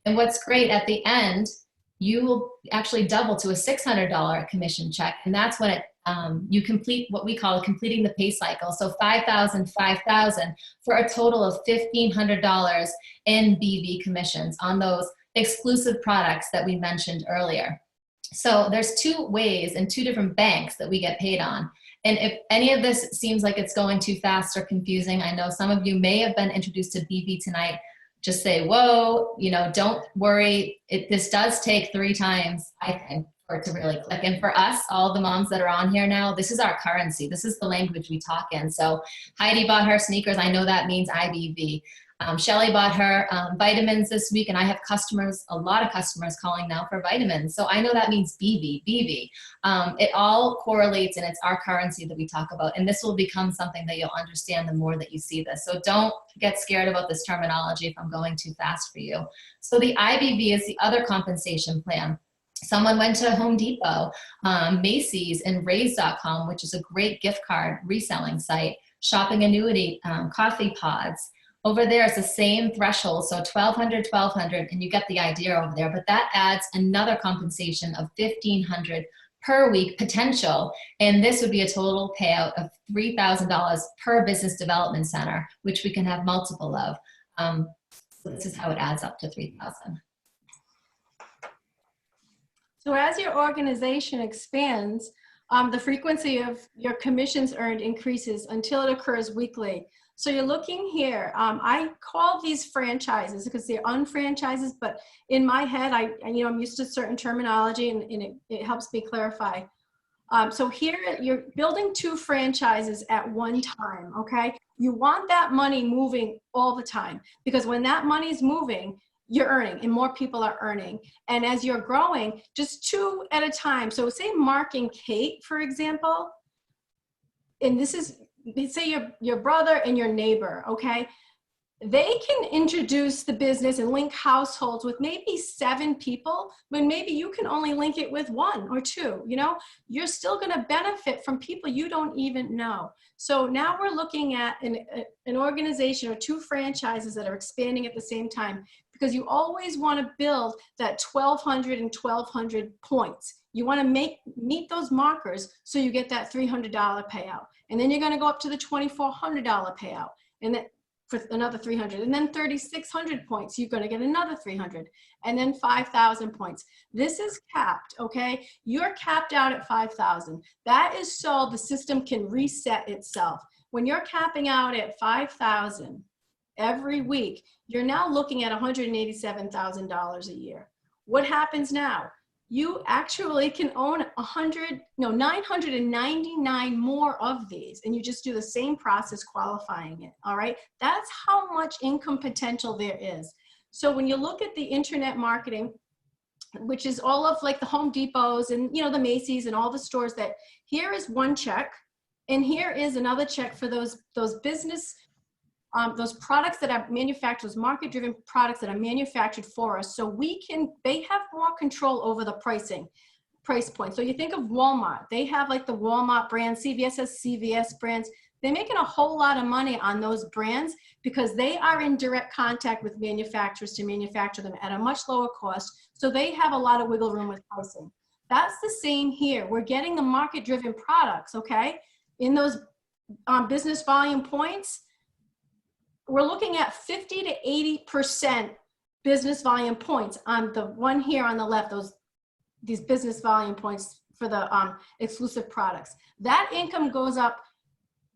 And what's great, at the end, you will actually double to a $600 commission check. And that's when you complete what we call completing the pay cycle. So 5,000, 5,000 for a total of $1,500 in BV commissions on those exclusive products that we mentioned earlier. So there's two ways and two different banks that we get paid on. And if any of this seems like it's going too fast or confusing, I know some of you may have been introduced to BV tonight. Just say, whoa, don't worry. This does take 3 times, I think, for it to really click. And for us, all the moms that are on here now, this is our currency. This is the language we talk in. So Heidi bought her sneakers. I know that means IBV. Shelly bought her vitamins this week, and I have a lot of customers calling now for vitamins. So I know that means BV. It all correlates, and it's our currency that we talk about. And this will become something that you'll understand the more that you see this. So don't get scared about this terminology if I'm going too fast for you. So the IBV is the other compensation plan. Someone went to Home Depot, Macy's, and Raise.com, which is a great gift card reselling site, shopping Annuity, coffee pods. Over there, it's the same threshold, so $1,200, and you get the idea over there, but that adds another compensation of $1,500 per week potential, and this would be a total payout of $3,000 per business development center, which we can have multiple of. So this is how it adds up to $3,000. So as your organization expands, the frequency of your commissions earned increases until it occurs weekly. So you're looking here, I call these franchises because they're unfranchises, but in my head, I'm used to certain terminology, and it helps me clarify. So here you're building 2 franchises at one time, okay? You want that money moving all the time, because when that money's moving, you're earning and more people are earning. And as you're growing, just 2 at a time. So say Mark and Kate, for example, and this is, say your brother and your neighbor, okay? They can introduce the business and link households with maybe 7 people, but maybe you can only link it with 1 or 2, You're still gonna benefit from people you don't even know. So now we're looking at an organization or 2 franchises that are expanding at the same time, because you always wanna build that 1,200 and 1,200 points. You wanna meet those markers so you get that $300 payout. And then you're gonna go up to the $2,400 payout, and then for another 300, and then 3,600 points, you're gonna get another 300, and then 5,000 points. This is capped, okay? You're capped out at 5,000. That is so the system can reset itself. When you're capping out at 5,000 every week, you're now looking at $187,000 a year. What happens now? You actually can own 999 more of these, and you just do the same process qualifying it, all right? That's how much income potential there is. So when you look at the internet marketing, which is all of like the Home Depots and the Macy's and all the stores, that here is one check, and here is another check for those business, those products that are manufactured, those market-driven products that are manufactured for us, so they have more control over the price point. So you think of Walmart, they have like the Walmart brand, CVS has CVS brands. They're making a whole lot of money on those brands because they are in direct contact with manufacturers to manufacture them at a much lower cost, so they have a lot of wiggle room with pricing. That's the same here. We're getting the market-driven products, okay? In those business volume points, we're looking at 50 to 80% business volume points on the one here on the left, these business volume points for the exclusive products. That income goes up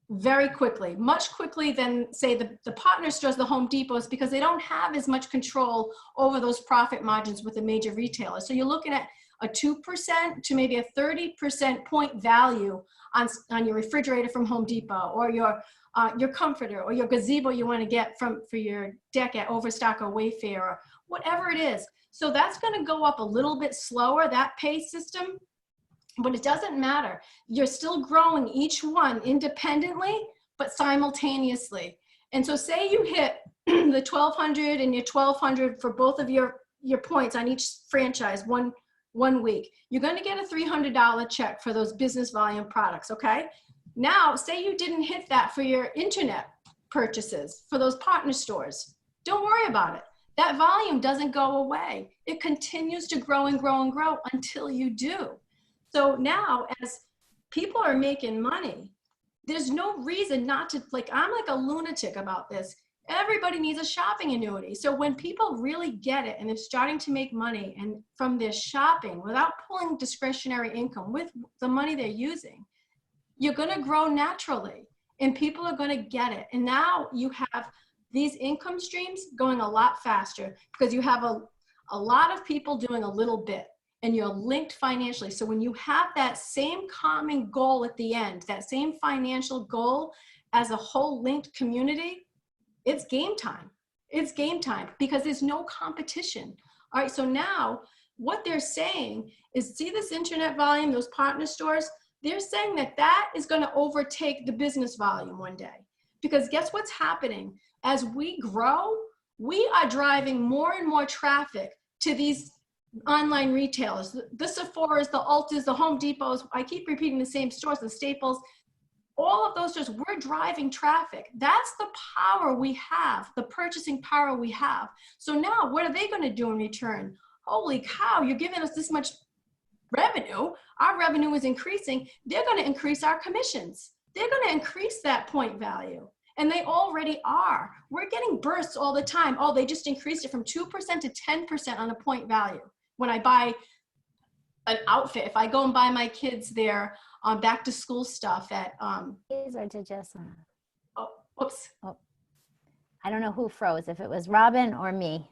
very quickly, much quickly than say the partner stores, the Home Depots, because they don't have as much control over those profit margins with the major retailers. So you're looking at a 2% to maybe a 30% point value on your refrigerator from Home Depot, or your your comforter or your gazebo you want to get for your deck at Overstock or Wayfair or whatever it is. So that's going to go up a little bit slower, that pay system, but it doesn't matter. You're still growing each one independently, but simultaneously. And so say you hit the 1,200 and your 1,200 for both of your points on each franchise one week. You're going to get a $300 check for those business volume products, okay? Now, say you didn't hit that for your internet purchases, for those partner stores. Don't worry about it. That volume doesn't go away. It continues to grow and grow and grow until you do. So now, as people are making money, there's no reason not to, like, I'm like a lunatic about this. Everybody needs a shopping annuity. So when people really get it and they're starting to make money and from their shopping without pulling discretionary income with the money they're using, you're going to grow naturally and people are going to get it. And now you have these income streams going a lot faster because you have a lot of people doing a little bit and you're linked financially. So when you have that same common goal at the end, that same financial goal as a whole linked community, it's game time. It's game time because there's no competition. All right, so now what they're saying is, see this internet volume, those partner stores, they're saying that that is going to overtake the business volume one day. Because guess what's happening? As we grow, we are driving more and more traffic to these online retailers, the Sephora's, the Ulta's, the Home Depot's. I keep repeating the same stores, the Staples. All of those stores, we're driving traffic. That's the power we have, the purchasing power we have. So now what are they going to do in return? Holy cow, you're giving us this much revenue. Our revenue is increasing. They're going to increase our commissions. They're going to increase that point value. And they already are. We're getting bursts all the time. Oh, they just increased it from 2% to 10% on a point value. When I buy an outfit, if I go and buy my kids their back to school stuff at Or to just oh, whoops. Oh, I don't know who froze, if it was Robin or me.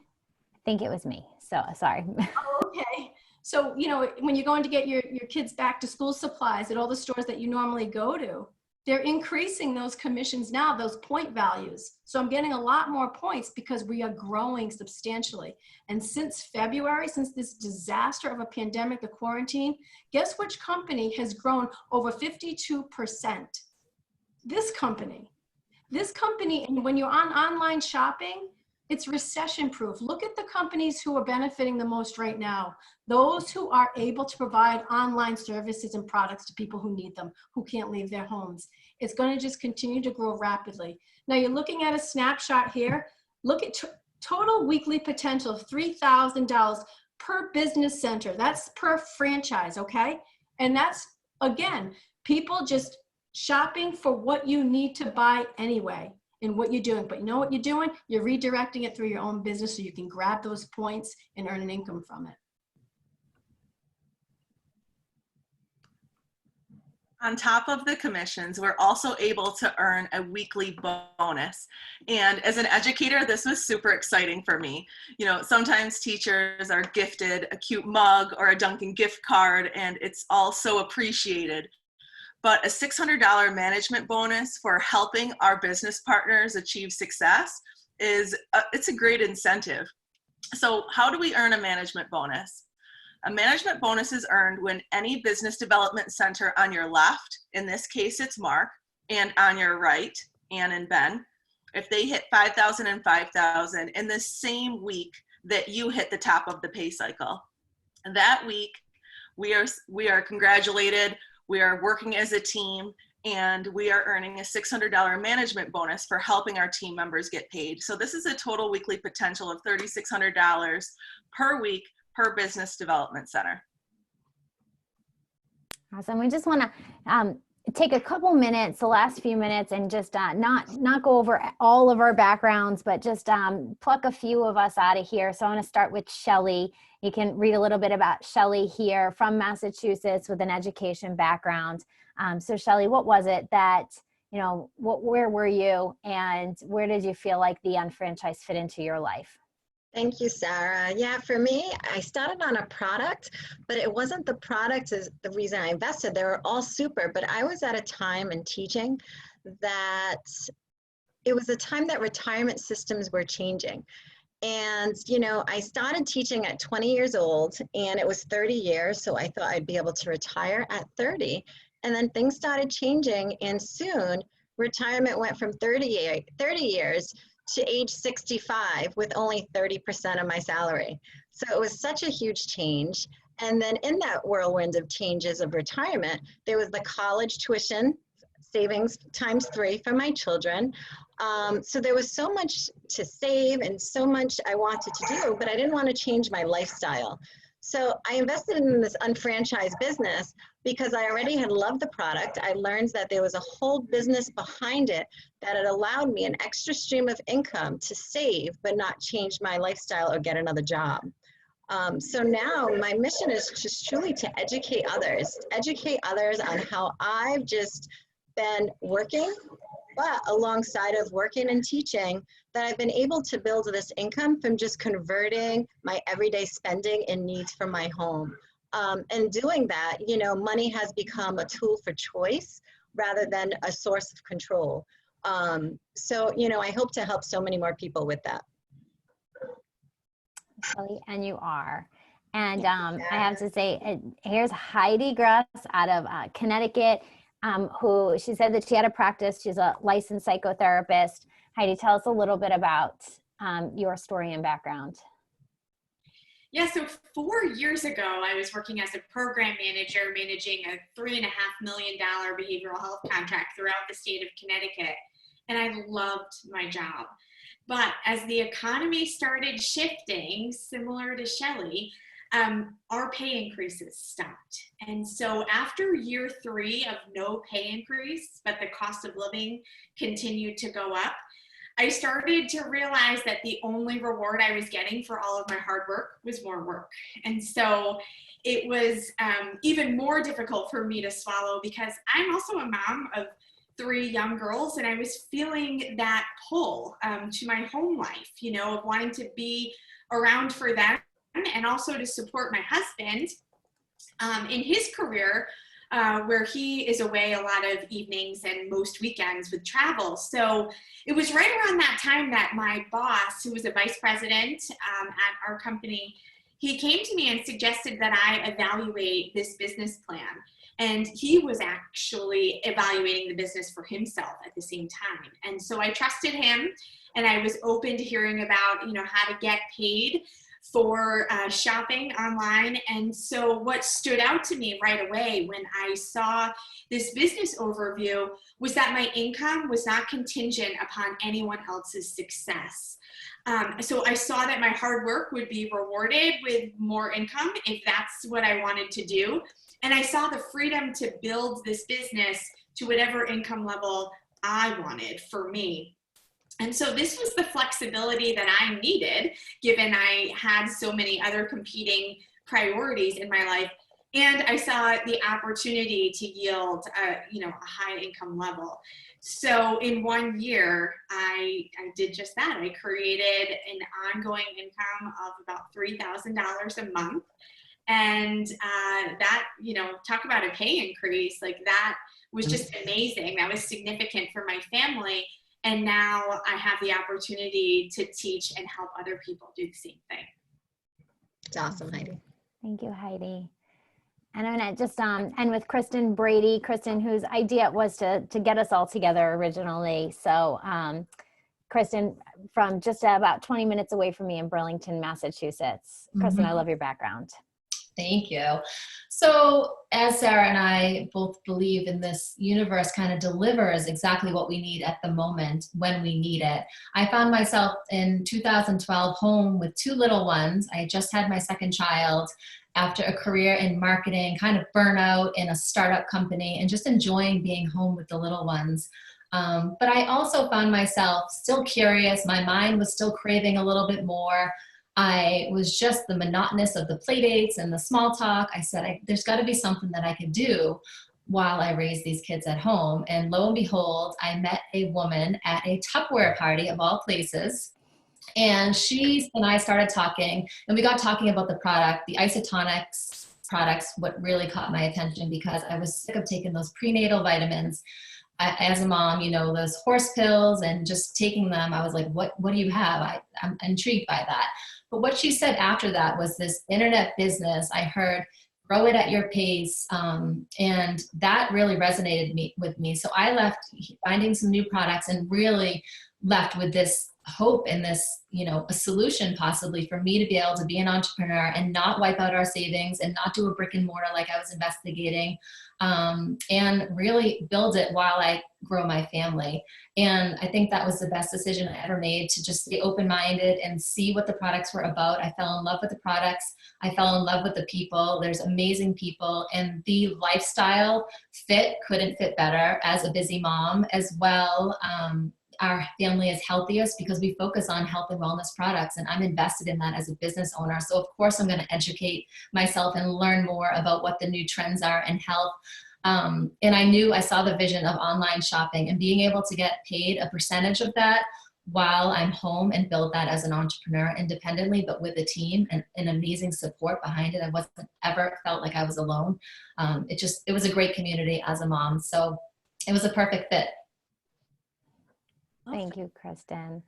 I think it was me. So sorry. Oh, okay. So, you know, when you're going to get your kids back to school supplies at all the stores that you normally go to, they're increasing those commissions now, those point values. So I'm getting a lot more points because we are growing substantially. And since February, since this disaster of a pandemic, the quarantine, guess which company has grown over 52%? This company. This company, and when you're on online shopping, it's recession proof. Look at the companies who are benefiting the most right now. Those who are able to provide online services and products to people who need them, who can't leave their homes. It's going to just continue to grow rapidly. Now you're looking at a snapshot here. Look at total weekly potential of $3,000 per business center. That's per franchise, okay? And that's, again, people just shopping for what you need to buy anyway. In what you're doing, but you know what you're doing? You're redirecting it through your own business so you can grab those points and earn an income from it. On top of the commissions, we're also able to earn a weekly bonus. And as an educator, this was super exciting for me. You know, sometimes teachers are gifted a cute mug or a Dunkin' gift card, and it's all so appreciated. But a $600 management bonus for helping our business partners achieve success it's a great incentive. So how do we earn a management bonus? A management bonus is earned when any business development center on your left, in this case it's Mark, and on your right, Ann and Ben, if they hit 5,000 and 5,000 in the same week that you hit the top of the pay cycle. That week, we are congratulated. We are working as a team, and we are earning a $600 management bonus for helping our team members get paid. So this is a total weekly potential of $3,600 per week per business development center. Awesome. We just want to take a couple minutes, the last few minutes, and just not go over all of our backgrounds, but just pluck a few of us out of here. So I want to start with Shelley. You can read a little bit about Shelley here from Massachusetts with an education background. So Shelley, what was it that, you know, where were you and where did you feel like the unfranchised fit into your life? Thank you, Sarah. Yeah, for me, I started on a product, but it wasn't the product is the reason I invested. They were all super, but I was at a time in teaching that it was a time that retirement systems were changing. And, I started teaching at 20 years old, and it was 30 years. So I thought I'd be able to retire at 30. And then things started changing, and soon retirement went from 30 years to age 65 with only 30% of my salary. So it was such a huge change. And then in that whirlwind of changes of retirement, there was the college tuition savings times 3 for my children. So there was so much to save and so much I wanted to do, but I didn't want to change my lifestyle. So I invested in this unfranchised business because I already had loved the product. I learned that there was a whole business behind it that had allowed me an extra stream of income to save, but not change my lifestyle or get another job. So now my mission is just truly to educate others on how I've just been working, but alongside of working and teaching, that I've been able to build this income from just converting my everyday spending and needs from my home. And doing that, money has become a tool for choice rather than a source of control. So, I hope to help so many more people with that. And you are. And I have to say, here's Heidi Gruss out of Connecticut, who she said that she had a practice. She's a licensed psychotherapist. Heidi, tell us a little bit about your story and background. Yeah, so 4 years ago, I was working as a program manager, managing a $3.5 million behavioral health contract throughout the state of Connecticut. And I loved my job. But as the economy started shifting, similar to Shelley, our pay increases stopped. And so after year 3 of no pay increase, but the cost of living continued to go up, I started to realize that the only reward I was getting for all of my hard work was more work. And so it was even more difficult for me to swallow, because I'm also a mom of 3 young girls, and I was feeling that pull to my home life, of wanting to be around for them and also to support my husband in his career, where he is away a lot of evenings and most weekends with travel. So it was right around that time that my boss, who was a vice president at our company, he came to me and suggested that I evaluate this business plan. And he was actually evaluating the business for himself at the same time. And so I trusted him, and I was open to hearing about, how to get paid for shopping online. And so what stood out to me right away when I saw this business overview was that my income was not contingent upon anyone else's success. So I saw that my hard work would be rewarded with more income if that's what I wanted to do. And I saw the freedom to build this business to whatever income level I wanted for me. And so this was the flexibility that I needed, given I had so many other competing priorities in my life. And I saw the opportunity to yield a high income level. So in 1 year, I did just that. I created an ongoing income of about $3,000 a month. And that, talk about a pay increase, like that was just amazing. That was significant for my family. And now I have the opportunity to teach and help other people do the same thing. It's awesome, Heidi. Thank you, Heidi. And I'm gonna just end with Kristen Brady. Kristen, whose idea was to get us all together originally. So Kristen, from just about 20 minutes away from me in Burlington, Massachusetts. Kristen, I love your background. Thank you. So as Sarah and I both believe in, this universe kind of delivers exactly what we need at the moment when we need it. I found myself in 2012 home with 2 little ones. I just had my second child after a career in marketing, kind of burnout in a startup company, and just enjoying being home with the little ones. But I also found myself still curious. My mind was still craving a little bit more. I was just the monotonous of the play dates and the small talk. I said, there's got to be something that I could do while I raise these kids at home. And lo and behold, I met a woman at a Tupperware party of all places. And she and I started talking, and we got talking about the product, the isotonics products, what really caught my attention, because I was sick of taking those prenatal vitamins. as a mom, you know, those horse pills and just taking them, I was like, what do you have? I'm intrigued by that. But what she said after that was this internet business. I heard, grow it at your pace. And that really resonated with me. So I left finding some new products and really left with this hope and this, you know, a solution possibly for me to be able to be an entrepreneur and not wipe out our savings and not do a brick and mortar like I was investigating, and really build it while I grow my family. And I think that was the best decision I ever made, to just stay open-minded and see what the products were about. I fell in love with the products. I fell in love with the people. There's amazing people, and the lifestyle fit couldn't fit better as a busy mom as well. Our family is healthiest because we focus on health and wellness products, and I'm invested in that as a business owner. So of course I'm going to educate myself and learn more about what the new trends are in health. And I saw the vision of online shopping and being able to get paid a percentage of that while I'm home, and build that as an entrepreneur independently, but with a team and an amazing support behind it. I wasn't ever felt like I was alone. It was a great community as a mom. So it was a perfect fit. Thank you, Kristen.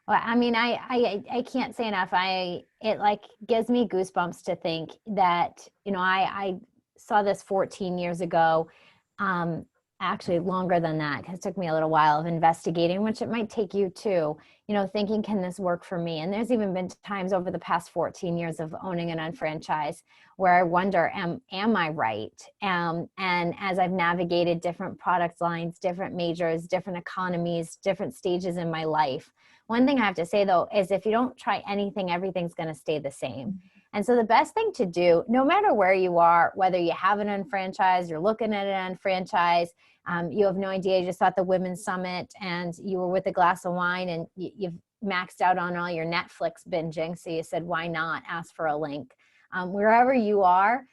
Well, I mean, I can't say enough. It like gives me goosebumps to think that, you know, I saw this 14 years ago, actually longer than that, because it took me a little while of investigating, which it might take you too, you know, thinking, can this work for me? And there's even been times over the past 14 years of owning an unfranchise where I wonder, am I right? And as I've navigated different product lines, different majors, different economies, different stages in my life, one thing I have to say though, is if you don't try anything, everything's going to stay the same. And so the best thing to do, no matter where you are, whether you have an unfranchise, you're looking at an unfranchise, you have no idea, you just thought the Women's Summit and you were with a glass of wine and you've maxed out on all your Netflix binging. So you said, why not ask for a link? Wherever you are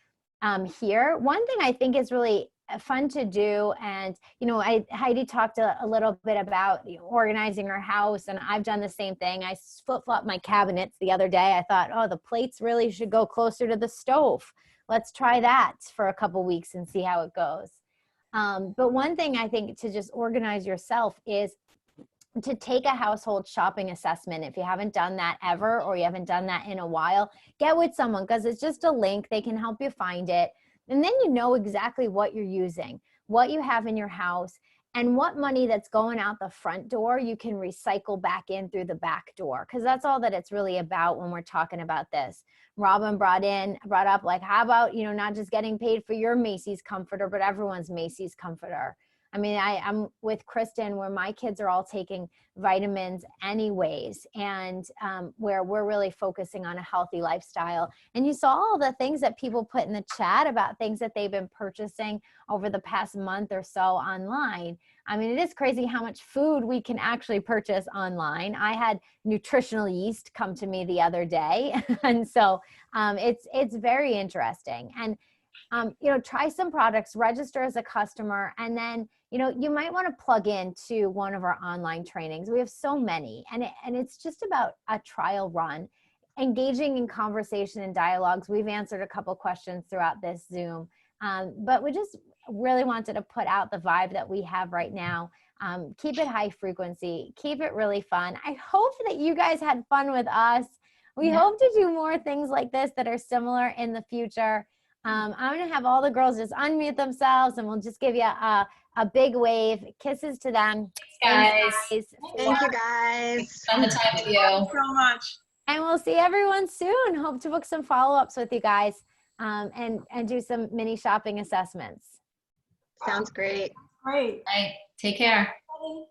here, one thing I think is really fun to do. And, you know, Heidi talked a little bit about organizing her house, and I've done the same thing. I flip-flopped my cabinets the other day. I thought, oh, the plates really should go closer to the stove. Let's try that for a couple weeks and see how it goes. But one thing I think to just organize yourself is to take a household shopping assessment. If you haven't done that ever, or you haven't done that in a while, get with someone, because it's just a link. They can help you find it. And then you know exactly what you're using, what you have in your house, and what money that's going out the front door you can recycle back in through the back door. Because that's all that it's really about when we're talking about this. Robin brought up, like, how about, you know, not just getting paid for your Macy's comforter, but everyone's Macy's comforter. I mean, I'm with Kristen, where my kids are all taking vitamins anyways, and where we're really focusing on a healthy lifestyle. And you saw all the things that people put in the chat about things that they've been purchasing over the past month or so online. I mean, it is crazy how much food we can actually purchase online. I had nutritional yeast come to me the other day. And so it's very interesting. And you know, try some products, register as a customer, and then, you know, you might want to plug into one of our online trainings. We have so many, and it's just about a trial run, engaging in conversation and dialogues. We've answered a couple questions throughout this Zoom, but we just really wanted to put out the vibe that we have right now. Keep it high frequency, keep it really fun. I hope that you guys had fun with us. We hope to do more things like this that are similar in the future. I'm going to have all the girls just unmute themselves, and we'll just give you a big wave. Kisses to them. Thanks, guys. Thank you, guys. Spend the time with you. Thank you so much. And we'll see everyone soon. Hope to book some follow-ups with you guys, and do some mini shopping assessments. Sounds great. Great. All right. Take care. Bye.